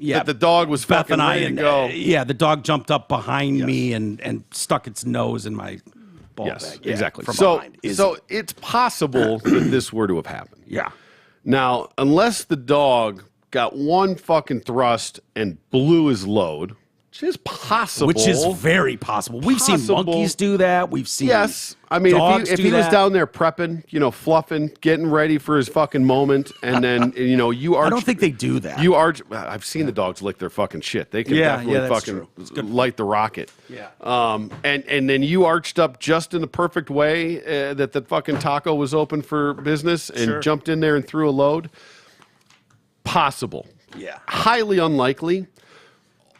Yeah, That the dog was Beth fucking and I, ready to and, go. yeah, the dog jumped up behind me and stuck its nose in my ball bag. Yeah, exactly. From So behind. it's possible that this were to have happened. Yeah. Now, unless the dog got one fucking thrust and blew his load, which is possible. Which is very possible. We've seen monkeys do that. We've seen I mean, dogs if do he was that. down there prepping, fluffing, getting ready for his fucking moment, and then you are. I don't think they do that. I've seen the dogs lick their fucking shit. They can Yeah, definitely that's fucking true. light the rocket. Yeah. And then you arched up just in the perfect way that the fucking taco was open for business and jumped in there and threw a load. Possible. Yeah. Highly unlikely.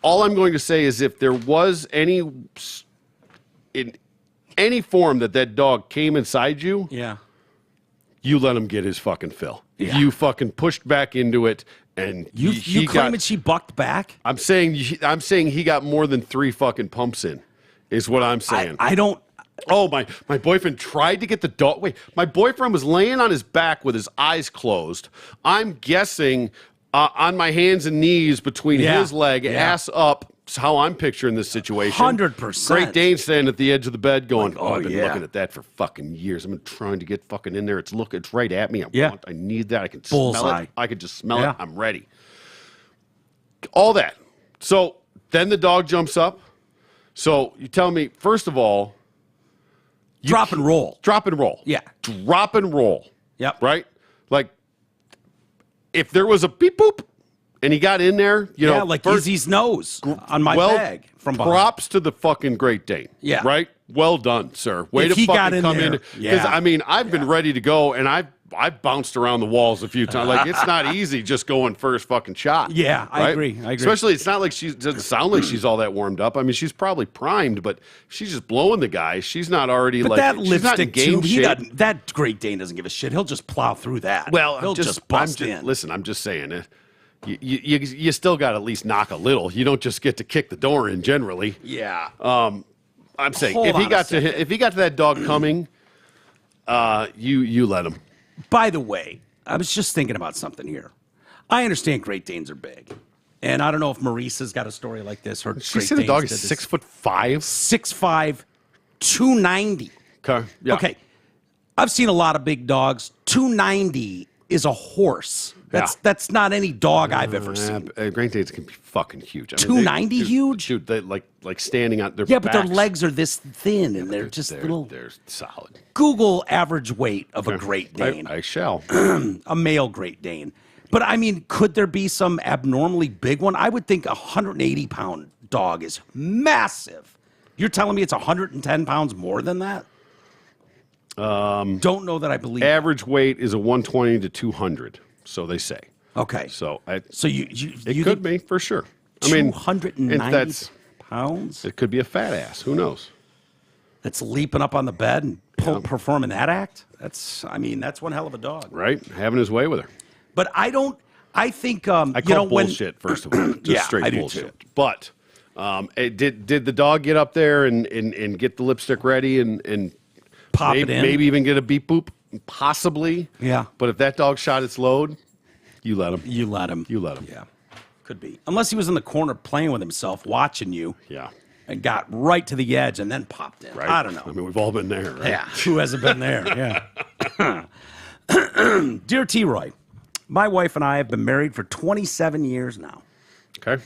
All I'm going to say is if there was in any form that dog came inside you, Yeah. you let him get his fucking fill. Yeah. You fucking pushed back into it, and You claiming she bucked back? I'm saying he got more than 3 fucking pumps in, is what I'm saying. I don't. Oh, my boyfriend tried to get the dog. Wait, my boyfriend was laying on his back with his eyes closed. I'm guessing on my hands and knees between his leg, ass up. Is how I'm picturing this situation. 100%. Great Dane standing at the edge of the bed going, Like, I've been yeah. looking at that for fucking years. I've been trying to get fucking in there. It's right at me. I need that. I can smell Bullseye. it. I could just smell Yeah. it. I'm ready. All that. So then the dog jumps up. So you tell me, first of all, Drop and roll. drop and roll. Yeah. Drop and roll. Yep. Right? Like, if there was a beep boop and he got in there, Yeah, like Izzy's nose on my bag from behind. props to the fucking Great Dane. Yeah. Right? Well done, sir. Way If to he fucking got in come there, in. Because, yeah. I mean, I've been ready to go, and I've bounced around the walls a few times. Like, it's not easy just going first fucking shot. Yeah, I right? agree. Especially, it's not like doesn't sound like she's all that warmed up. I mean, she's probably primed, but she's just blowing the guy. She's not already But like that she's not in lipstick game tube, shape. that Great Dane doesn't give a shit. He'll just plow through that. Well, he'll just bust in. Listen, I'm just saying it. You still got to at least knock a little. You don't just get to kick the door in generally. Yeah. I'm saying Hold if he on a got second. to if he got to that dog coming, you let him. By the way, I was just thinking about something here. I understand Great Danes are big. And I don't know if Maurice's got a story like this. Her She Great said the Danes dog did is this. 6'5". 6'5", 290. Okay. Yeah. Okay. I've seen a lot of big dogs. 290 is a horse. That's not any dog I've ever seen. Great Danes can be fucking huge. I mean, 290 huge? Dude, they like standing on their Yeah, but their backs. legs are this thin, and they're just little. They're solid. Google average weight of a Great Dane, I shall. a male Great Dane. But I mean, could there be some abnormally big one? I would think a 180-pound dog is massive. You're telling me it's 110 pounds more than that? Don't know that I believe. Average weight is a 120 to 200, so they say. Okay. So you could be for sure. I mean, 290 pounds? it could be a fat ass. Who knows? That's leaping up on the bed and performing that act? That's one hell of a dog. Right? Having his way with her. But I think, I call bullshit, first of all. Just Yeah, straight I do bullshit. But did the dog get up there and get the lipstick ready and Pop it in? maybe even get a beep boop? Possibly. Yeah. But if that dog shot its load, you let him. You let him. You let him. Yeah. Could be. Unless he was in the corner playing with himself, watching you. Yeah. And got right to the edge and then popped in. Right? I don't know. I mean, we've all been there, right? Yeah. Who hasn't been there? Yeah. Dear T-Roy, my wife and I have been married for 27 years now. Okay.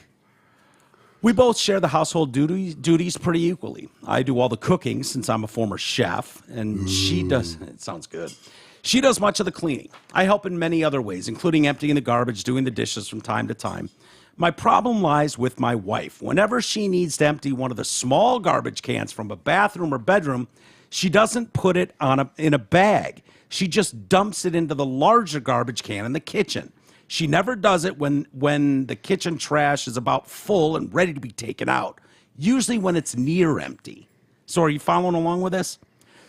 We both share the household duties pretty equally. I do all the cooking since I'm a former chef, and she does. It sounds good. She does much of the cleaning. I help in many other ways, including emptying the garbage, doing the dishes from time to time. My problem lies with my wife. Whenever she needs to empty one of the small garbage cans from a bathroom or bedroom, she doesn't put it in a bag. She just dumps it into the larger garbage can in the kitchen. She never does it when the kitchen trash is about full and ready to be taken out, usually when it's near empty. So are you following along with this?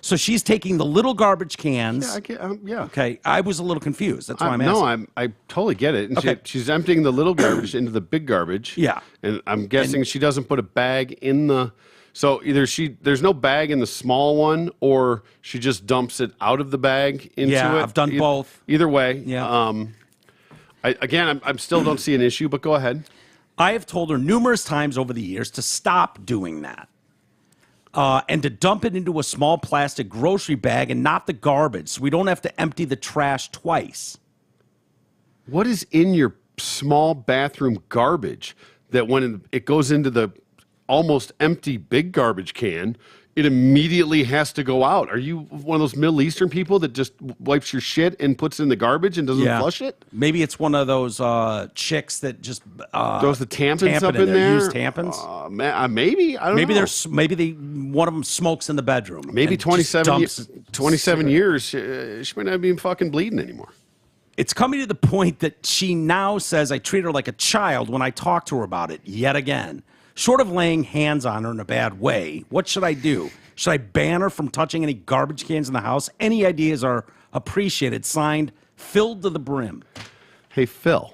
So she's taking the little garbage cans. Yeah, I get, yeah. Okay, I was a little confused. That's why I'm asking. No, I totally get it. And Okay. she's emptying the little garbage into the big garbage. Yeah. And I'm guessing she doesn't put a bag in the. So either there's no bag in the small one, or she just dumps it out of the bag into it. Yeah, I've done both. Either way. Yeah. I still don't see an issue, but go ahead. I have told her numerous times over the years to stop doing that. And to dump it into a small plastic grocery bag and not the garbage, so we don't have to empty the trash twice. What is in your small bathroom garbage that when it goes into the almost empty big garbage can, it immediately has to go out? Are you one of those Middle Eastern people that just wipes your shit and puts it in the garbage and doesn't flush it? Maybe it's one of those chicks that just Throws the tampons up in there? Use tampons. Maybe. I don't know. Maybe one of them smokes in the bedroom. Maybe and just 27 dumps years, she might not be fucking bleeding anymore. It's coming to the point that she now says I treat her like a child when I talk to her about it yet again. Short of laying hands on her in a bad way, what should I do? Should I ban her from touching any garbage cans in the house? Any ideas are appreciated. Signed, filled to the brim. Hey, Phil.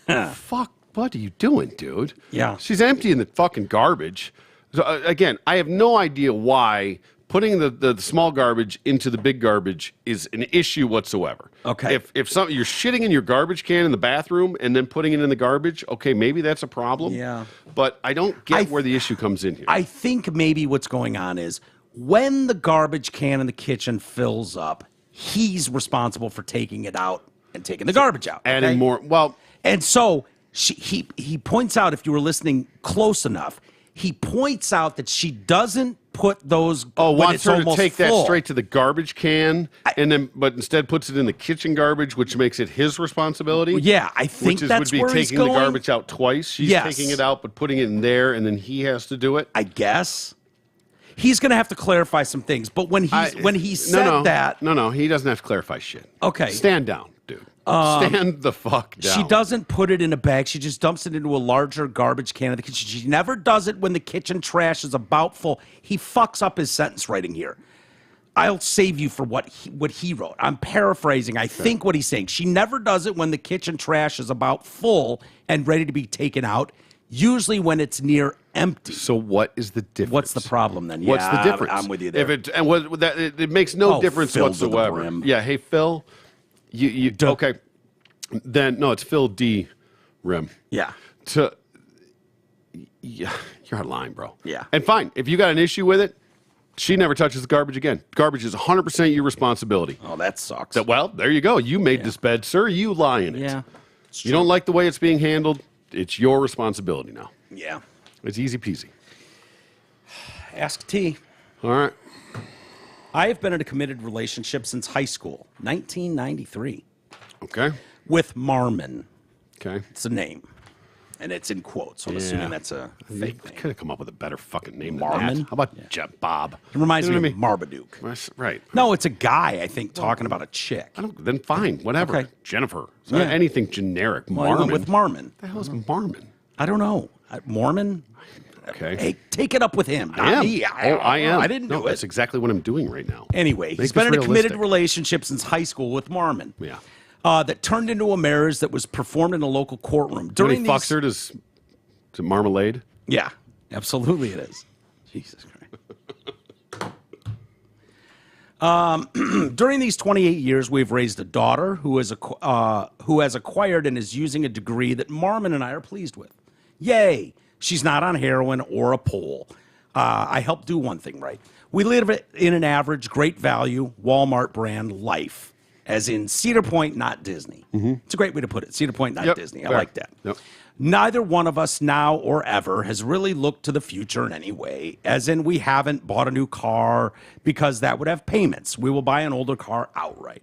Fuck, what are you doing, dude? Yeah. She's emptying the fucking garbage. So, again, I have no idea why putting the small garbage into the big garbage is an issue whatsoever. Okay. If you're shitting in your garbage can in the bathroom and then putting it in the garbage, okay, maybe that's a problem. Yeah. But I don't get where the issue comes in here. I think maybe what's going on is when the garbage can in the kitchen fills up, he's responsible for taking it out and taking the garbage out. Adding okay? more. Well, And so he points out, if you were listening close enough, he points out that she doesn't put those. wants her to take full. that straight to the garbage can, but instead puts it in the kitchen garbage, which makes it his responsibility. Yeah, I think that's would be where he's taking the going. garbage out twice. She's Yes. taking it out, but putting it in there, and then he has to do it. I guess. he's going to have to clarify some things. But when he said that, no, he doesn't have to clarify shit. Okay, stand down, dude. Stand the fuck down. She doesn't put it in a bag. She just dumps it into a larger garbage can in the kitchen. She never does it when the kitchen trash is about full. He fucks up his sentence writing here. I'll save you for what he wrote. I'm paraphrasing. I think what he's saying. She never does it when the kitchen trash is about full and ready to be taken out. Usually when it's near empty. So what is the difference? What's the problem then? What's the difference? I'm with you there. It makes no difference Phil to the whatsoever. brim. Yeah. Hey, Phil. You okay? Then no, it's Phil D. Rim. Yeah. Yeah, you're out of line, bro. Yeah. And fine, if you got an issue with it, she never touches the garbage again. Garbage is 100% your responsibility. Oh, that sucks. Well, there you go. You made this bed, sir. You lie in it. Yeah. You don't like the way it's being handled. It's your responsibility now. Yeah. It's easy peasy. Ask T. All right. I have been in a committed relationship since high school, 1993, Okay. with Marmon. Okay. It's a name, and it's in quotes, so I'm assuming that's a fake You name. could have come up with a better fucking name than Marmon? that. How about Jet Bob? It reminds You know me what of Marmaduke. Right. No, it's a guy, I think, talking about a chick. Then fine, whatever. Okay. Jennifer. So Yeah. anything generic. Well, I went Marmon. with Marmon. What the hell is Marmon? I don't know. Mormon? Okay. Hey, take it up with him, not I am. me. I am. I didn't do it. That's exactly what I'm doing right now. Anyway, Make he's been this in a committed realistic. relationship since high school with Marmon. Yeah. That turned into a marriage that was performed in a local courtroom. When he During fucks her, is it marmalade? Yeah, absolutely it is. Jesus Christ. During these 28 years, we've raised a daughter who has acquired and is using a degree that Marmon and I are pleased with. Yay! She's not on heroin or a pole. I helped do one thing right. We live in an average, great value, Walmart brand life, as in Cedar Point, not Disney. It's a great way to put it. Cedar Point, not Disney. I fair. like that. Yep. Neither one of us now or ever has really looked to the future in any way, as in we haven't bought a new car because that would have payments. We will buy an older car outright.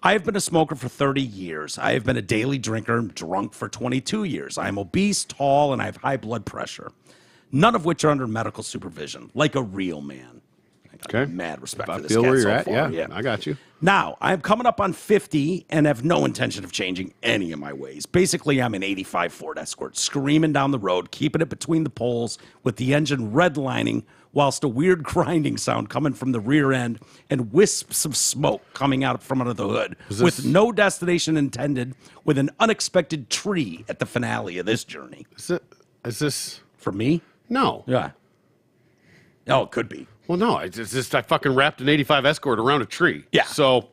I have been a smoker for 30 years. I have been a daily drinker, drunk for 22 years. I am obese, tall, and I have high blood pressure, none of which are under medical supervision, like a real man. I got Okay. mad respect I for this feel cat where you're so at. far. Yeah, I got you. Now, I'm coming up on 50 and have no intention of changing any of my ways. Basically, I'm an 85 Ford Escort, screaming down the road, keeping it between the poles with the engine redlining, whilst a weird grinding sound coming from the rear end and wisps of smoke coming out from under the hood, with no destination intended, with an unexpected tree at the finale of this journey. Is this... For me? No. Yeah. Oh, it could be. Well, no. It's just I fucking wrapped an 85 Escort around a tree. Yeah. So,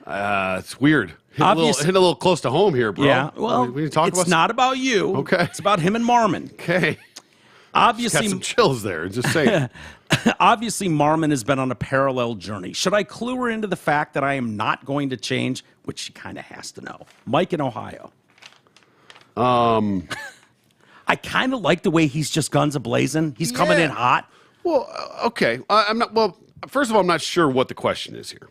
it's weird. Hitting a little close to home here, bro. Yeah. Well, we talk it's about not about you. Okay. It's about him and Marmon. Okay. Obviously, Got some chills there. Just saying. Obviously, Marmon has been on a parallel journey. Should I clue her into the fact that I am not going to change, which she kind of has to know? Mike in Ohio. I kind of like the way he's just guns a-blazing. He's coming in hot. Well, okay. I'm not. Well, first of all, I'm not sure what the question is here.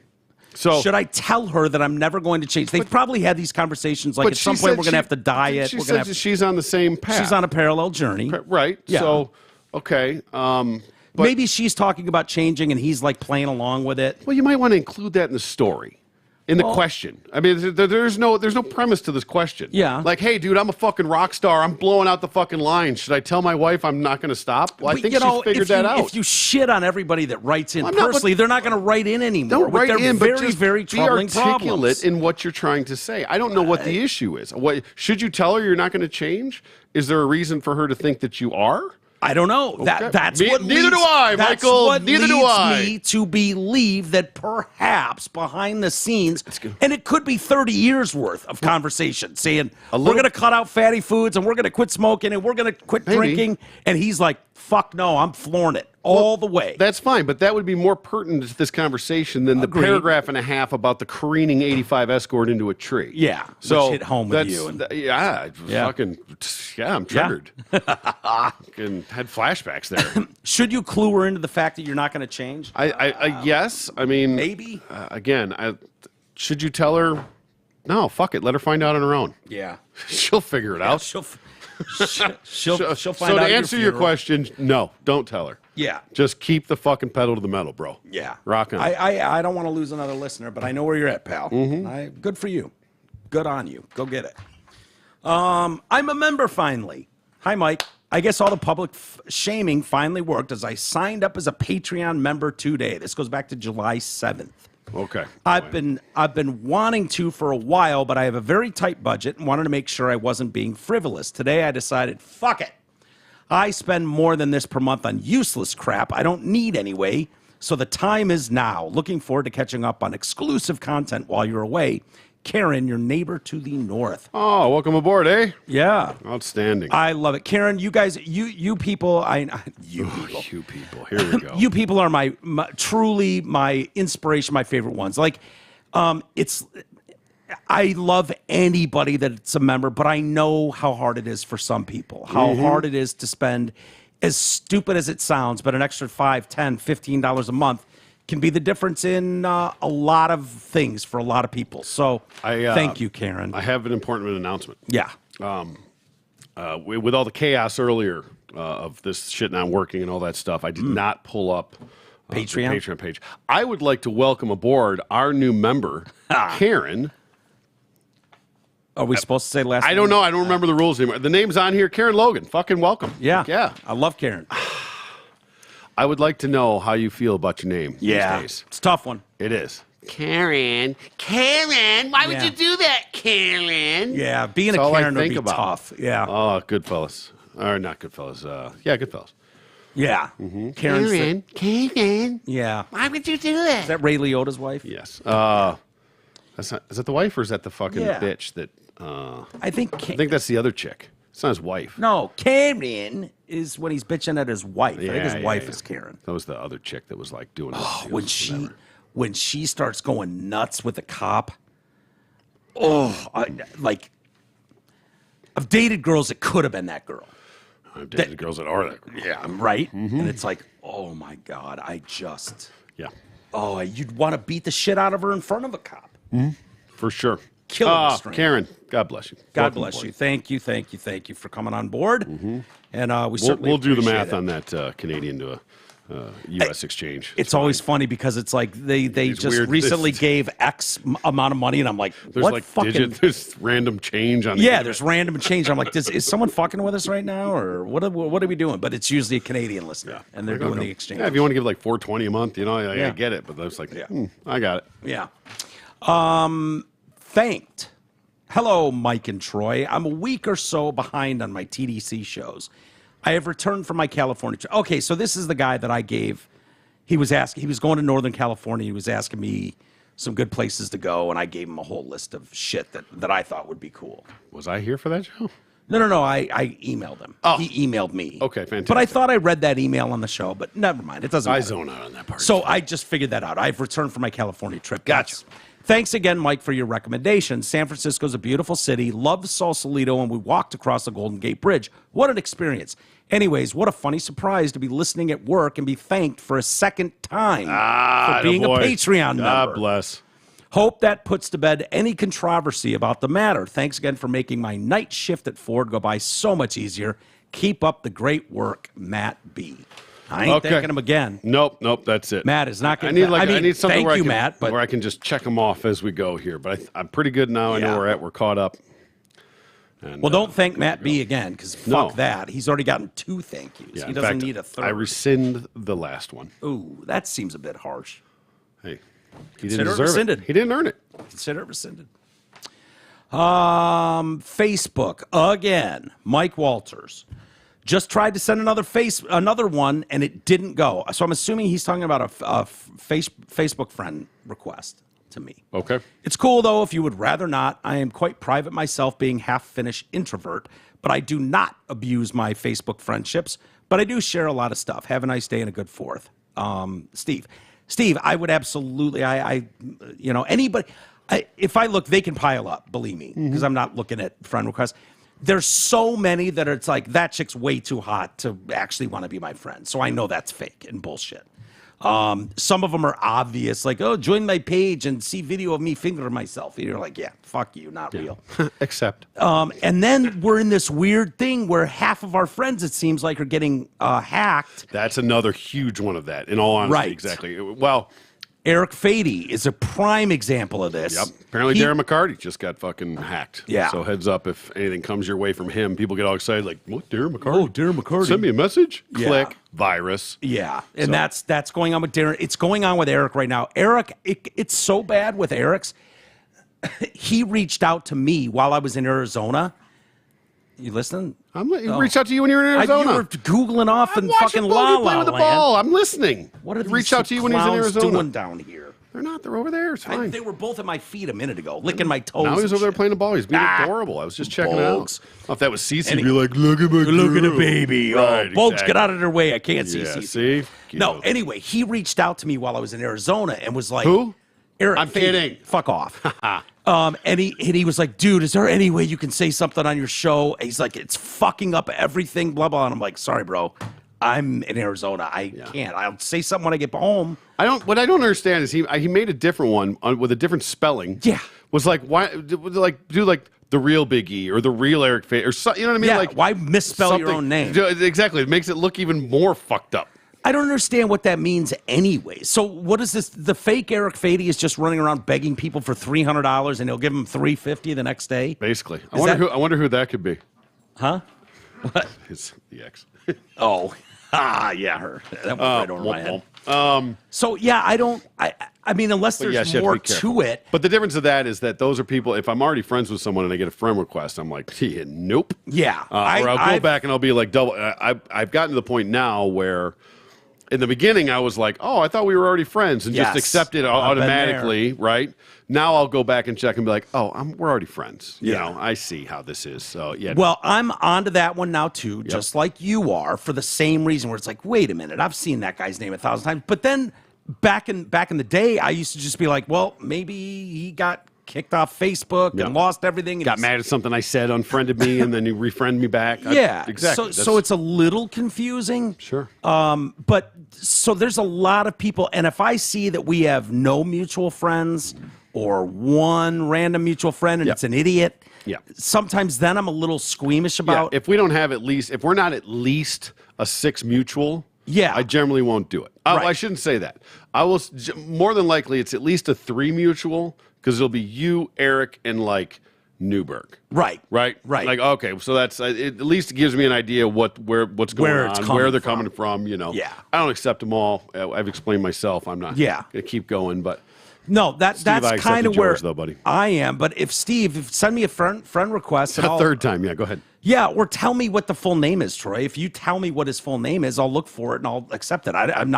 So Should I tell her that I'm never going to change? They've probably had these conversations, like but at she some point said we're going to have to diet. She We're said gonna have, she's on the same path. she's on a parallel journey. Right. Yeah. So, okay. But- Maybe she's talking about changing and he's like playing along with it. Well, you might want to include that in the story, in the question. I mean, there's no premise to this question. Yeah. Like, hey, dude, I'm a fucking rock star. I'm blowing out the fucking line. Should I tell my wife I'm not going to stop? Well, I But, think you know, she's figured that out. If you shit on everybody that writes in I'm not, personally, they're not going to write in anymore. Don't with write their in, very, but just very be troubling articulate problems. in what you're trying to say. I don't know what the issue is. What should you tell her you're not going to change? Is there a reason for her to think that you are? I don't know. That's what Neither leads, do I, that's Michael. What Neither do leads I. me to believe that perhaps behind the scenes, and it could be 30 years worth of conversation, saying we're going to cut out fatty foods and we're going to quit smoking and we're going to quit drinking, and he's like, "Fuck no, I'm flooring it all the way." That's fine, but that would be more pertinent to this conversation than Agreed. the paragraph and a half about the careening 85 Escort into a tree. Yeah, so which hit home with you. Yeah, I'm triggered. And had flashbacks there. Should you clue her into the fact that you're not going to change? Yes, I mean Maybe. Again, should you tell her? No, fuck it. Let her find out on her own. Yeah, She'll figure it out. she'll find So out. to answer your question, no, don't tell her. Yeah. Just keep the fucking pedal to the metal, bro. Yeah. Rock on. I don't want to lose another listener, but I know where you're at, pal. Good for you. Good on you. Go get it. I'm a member finally. Hi, Mike. I guess all the public shaming finally worked as I signed up as a Patreon member today. This goes back to July 7th. Okay. I've been wanting to for a while, but I have a very tight budget and wanted to make sure I wasn't being frivolous. Today I decided, fuck it. I spend more than this per month on useless crap I don't need anyway, so the time is now. Looking forward to catching up on exclusive content while you're away. Karen, your neighbor to the north. Oh, welcome aboard, eh? Yeah. Outstanding. I love it. Karen, you guys, you people, you people. You people. Here we go. You people are my truly my inspiration, my favorite ones. Like, I love anybody that's a member, but I know how hard it is for some people, how hard it is to spend, as stupid as it sounds, but an extra $5, $10, $15 a month can be the difference in a lot of things for a lot of people. So thank you, Karen. I have an important announcement. Yeah. With all the chaos earlier of this shit not working and all that stuff, I did not pull up the Patreon page. I would like to welcome aboard our new member, Karen. Are we supposed to say last name? I don't know. I don't remember the rules anymore. The name's on here. Karen Logan. Fucking welcome. Yeah. Yeah. I love Karen. I would like to know how you feel about your name these days. It's a tough one. It is. Karen, why would you do that, Karen? Yeah, being a That's all I Karen would think be about. tough. Yeah. Oh, Goodfellas. Or not Goodfellas. Yeah, Goodfellas. Yeah. Karen's Karen, yeah. why would you do Is that? that Ray Liotta's wife? Yes. That's not, is that the wife or is that the fucking bitch that... I think I think that's the other chick. It's not his wife. no, Karen is when he's bitching at his wife. I think his Yeah, wife yeah. is Karen. That was the other chick that was like doing this. When she starts going nuts with the cop. I've dated girls that could have been that girl. I've dated girls that are that girl. Yeah, right. And it's like, oh my god, Yeah, you'd want to beat the shit out of her in front of a cop. for sure. Kill her restraint. Karen, God bless you. God Welcome bless aboard. you. Thank you for coming on board. And we certainly We'll do the appreciate math it. on that Canadian to U.S. exchange. It's always funny because it's like they It's just weird. recently This- gave X amount of money, and I'm like, There's what like fucking? there's random change on. The Yeah, internet. there's random change. I'm like, is someone fucking with us right now, or what are we doing? But it's usually a Canadian listener, and they're doing the exchange. Yeah, if you want to give like $4.20 a month, I Yeah. get it. But that's like, I got it. Yeah. Thanked. Hello, Mike and Troy. I'm a week or so behind on my TDC shows. I have returned from my California trip. Okay, so this is the guy that I gave. He was going to Northern California. He was asking me some good places to go, and I gave him a whole list of shit that I thought would be cool. Was I here for that show? No. I emailed him. Oh. He emailed me. Okay, fantastic. But I thought I read that email on the show, but never mind. It doesn't I matter. zone out on that part. So I just figured that out. I've returned from my California trip. Gotcha. Thanks again, Mike, for your recommendation. San Francisco's a beautiful city. Loved Sausalito, and we walked across the Golden Gate Bridge. What an experience. Anyways, what a funny surprise to be listening at work and be thanked for a second time for being a Patreon member. God bless. Hope that puts to bed any controversy about the matter. Thanks again for making my night shift at Ford go by so much easier. Keep up the great work, Matt B. I ain't thanking him again. Nope, that's it. Matt is not I going to. need something thank where you, I can, Matt. But where I can just check them off as we go here. But I'm pretty good now. I know Yeah. where we're at. We're caught up. And, well, don't thank Matt B again because fuck No. that. He's already gotten 2 thank yous. Yeah, He in doesn't fact, need a third. I rescind the last one. Ooh, that seems a bit harsh. Hey, he Consider didn't it deserve rescinded. it. He didn't earn it. Consider it rescinded. Facebook again. Mike Walters just tried to send another one, and it didn't go. So I'm assuming he's talking about a Facebook friend request to me. Okay. It's cool though if you would rather not. I am quite private myself, being half-Finnish introvert, but I do not abuse my Facebook friendships. But I do share a lot of stuff. Have a nice day and a good 4th, Steve, I would absolutely. Anybody. If I look, they can pile up. Believe me, because I'm not looking at friend requests. There's so many that it's like that chick's way too hot to actually want to be my friend. So I know that's fake and bullshit. Some of them are obvious, like, oh, join my page and see video of me fingering myself. And you're like, yeah, fuck you, not real. Except. And then we're in this weird thing where half of our friends, it seems like, are getting hacked. That's another huge one of that, in all honesty. Right. Exactly. Well, Eric Fady is a prime example of this. yep. Apparently, Darren McCarty just got fucking hacked. Yeah. So heads up, if anything comes your way from him, people get all excited, like, what, Darren McCarty? Oh, Darren McCarty. Send me a message. Yeah. Click. Virus. Yeah, and that's going on with Darren. It's going on with Eric right now. Eric, it's so bad with Eric's. He reached out to me while I was in Arizona. You listening? Reached out to you when you were in Arizona. You were Googling off and fucking Bogey La play La with the Land. ball. I'm listening. What are these reached out to you when he was in clowns Arizona? doing down here? They're not. They're over there. It's fine. They were both at my feet a minute ago, licking my toes. Now he's and over there shit. playing the ball. He's being adorable. I was just checking it out. Bogues. Oh, if that was Cece, And he'd be like, look at my Look at the girl. baby. Right, Oh, Bogues, exactly. get out of their way. I can't see. Yeah, Cece. see? No, anyway, he reached out to me while I was in Arizona and was like, Who? Eric I'm Fady. kidding. Fuck off. And he was like, dude, is there any way you can say something on your show? He's like, it's fucking up everything, blah, blah. And I'm like, sorry, bro. I'm in Arizona. I can't. I'll say something when I get home. What I don't understand is he made a different one with a different spelling. Yeah. Was like, why, like, do like the real Big E or the real Eric Fay or so, you know what I mean? Yeah, Like, why misspell your something- own name? Exactly. It makes it look even more fucked up. I don't understand what that means anyway. So what is this? The fake Eric Fady is just running around begging people for $300 and he'll give them $350 the next day? Basically. I that- wonder who that could be. Huh? What? It's the ex. Oh. Yeah, her. That went right over my head. womp. So, yeah, I mean, unless there's yes, you have to more be careful. to it. But the difference of that is that those are people, if I'm already friends with someone and I get a friend request, I'm like, yeah, nope. Yeah. Or I'll go back and I'll be like double. I've gotten to the point now where in the beginning I was like, oh, I thought we were already friends and just Yes. accept it I've been automatically, right? Now I'll go back and check and be like, oh, we're already friends. You Yeah. know, I see how this is. So, yeah. Well, I'm onto that one now too, just like you are, for the same reason where it's like, wait a minute, I've seen that guy's name 1,000 times. But then back in the day, I used to just be like, well, maybe he got kicked off Facebook Yeah. and lost everything. And got mad at something I said, unfriended me, and then you refriend me back. Yeah, exactly. So it's a little confusing. Sure. But so there's a lot of people, and if I see that we have no mutual friends or one random mutual friend and Yep. it's an idiot, Yeah. sometimes then I'm a little squeamish Yeah, about. if we don't have if we're not at least a 6 mutual, Yeah. I generally won't do it. Right. I shouldn't say that. I will. More than likely, it's at least a 3 mutual because it'll be you, Eric, and like Newberg. Right. Right. Like okay, so that's it. At least it gives me an idea what's going Where it's on, coming where they're from. coming from. You know. Yeah. I don't accept them all. I've explained myself. I'm not. Yeah. Gonna keep going, but. No, I that's accepted kind of where yours, though, buddy. I am. But if send me a friend request, and A I'll, third time, yeah. Go ahead. yeah, or tell me what the full name is, Troy. If you tell me what his full name is, I'll look for it and I'll accept it. I'm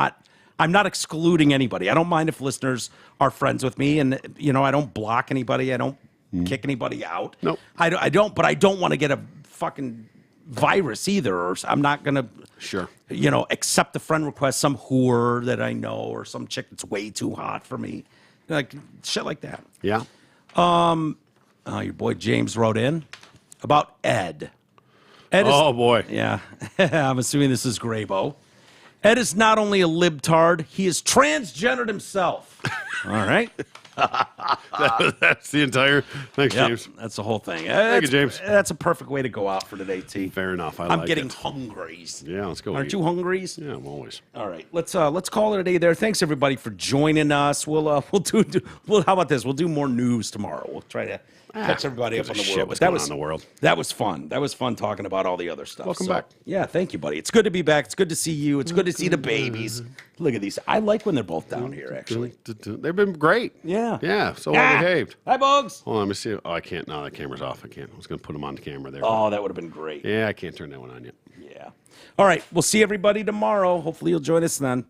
not excluding anybody. I don't mind if listeners are friends with me, and I don't block anybody. I don't kick anybody out. Nope. I don't. But I don't want to get a fucking virus either, or I'm not gonna. Sure. Accept the friend request, some whore that I know, or some chick that's way too hot for me. Like shit like that. Yeah. Your boy James wrote in about Ed. Ed is, Oh boy. yeah. I'm assuming this is Graybo. Ed is not only a libtard, he is transgendered himself. All right. That's the entire. Thanks, Yep, James. that's the whole thing. Thank you, James. That's a perfect way to go out for today, T. Fair enough. I'm like getting it. hungries. Yeah, let's go. Aren't eat. you hungries? Yeah, I'm always. All right, let's call it a day there. Thanks everybody for joining us. We'll how about this? We'll do more news tomorrow. We'll try to catch everybody up gives on a the shit world. what's But going on in the world. That was fun. That was fun talking about all the other stuff. Welcome back. Yeah, thank you, buddy. It's good to be back. It's good to see you. It's good to see the babies. Look at these. I like when they're both down here. Actually. They've been great. Yeah. Yeah. So well behaved. Hi, Bugs. Hold on, let me see. Oh, I can't. No, that camera's off. I can't. I was going to put them on the camera there. Oh, that would have been great. Yeah, I can't turn that one on yet. Yeah. All right. We'll see everybody tomorrow. Hopefully, you'll join us then.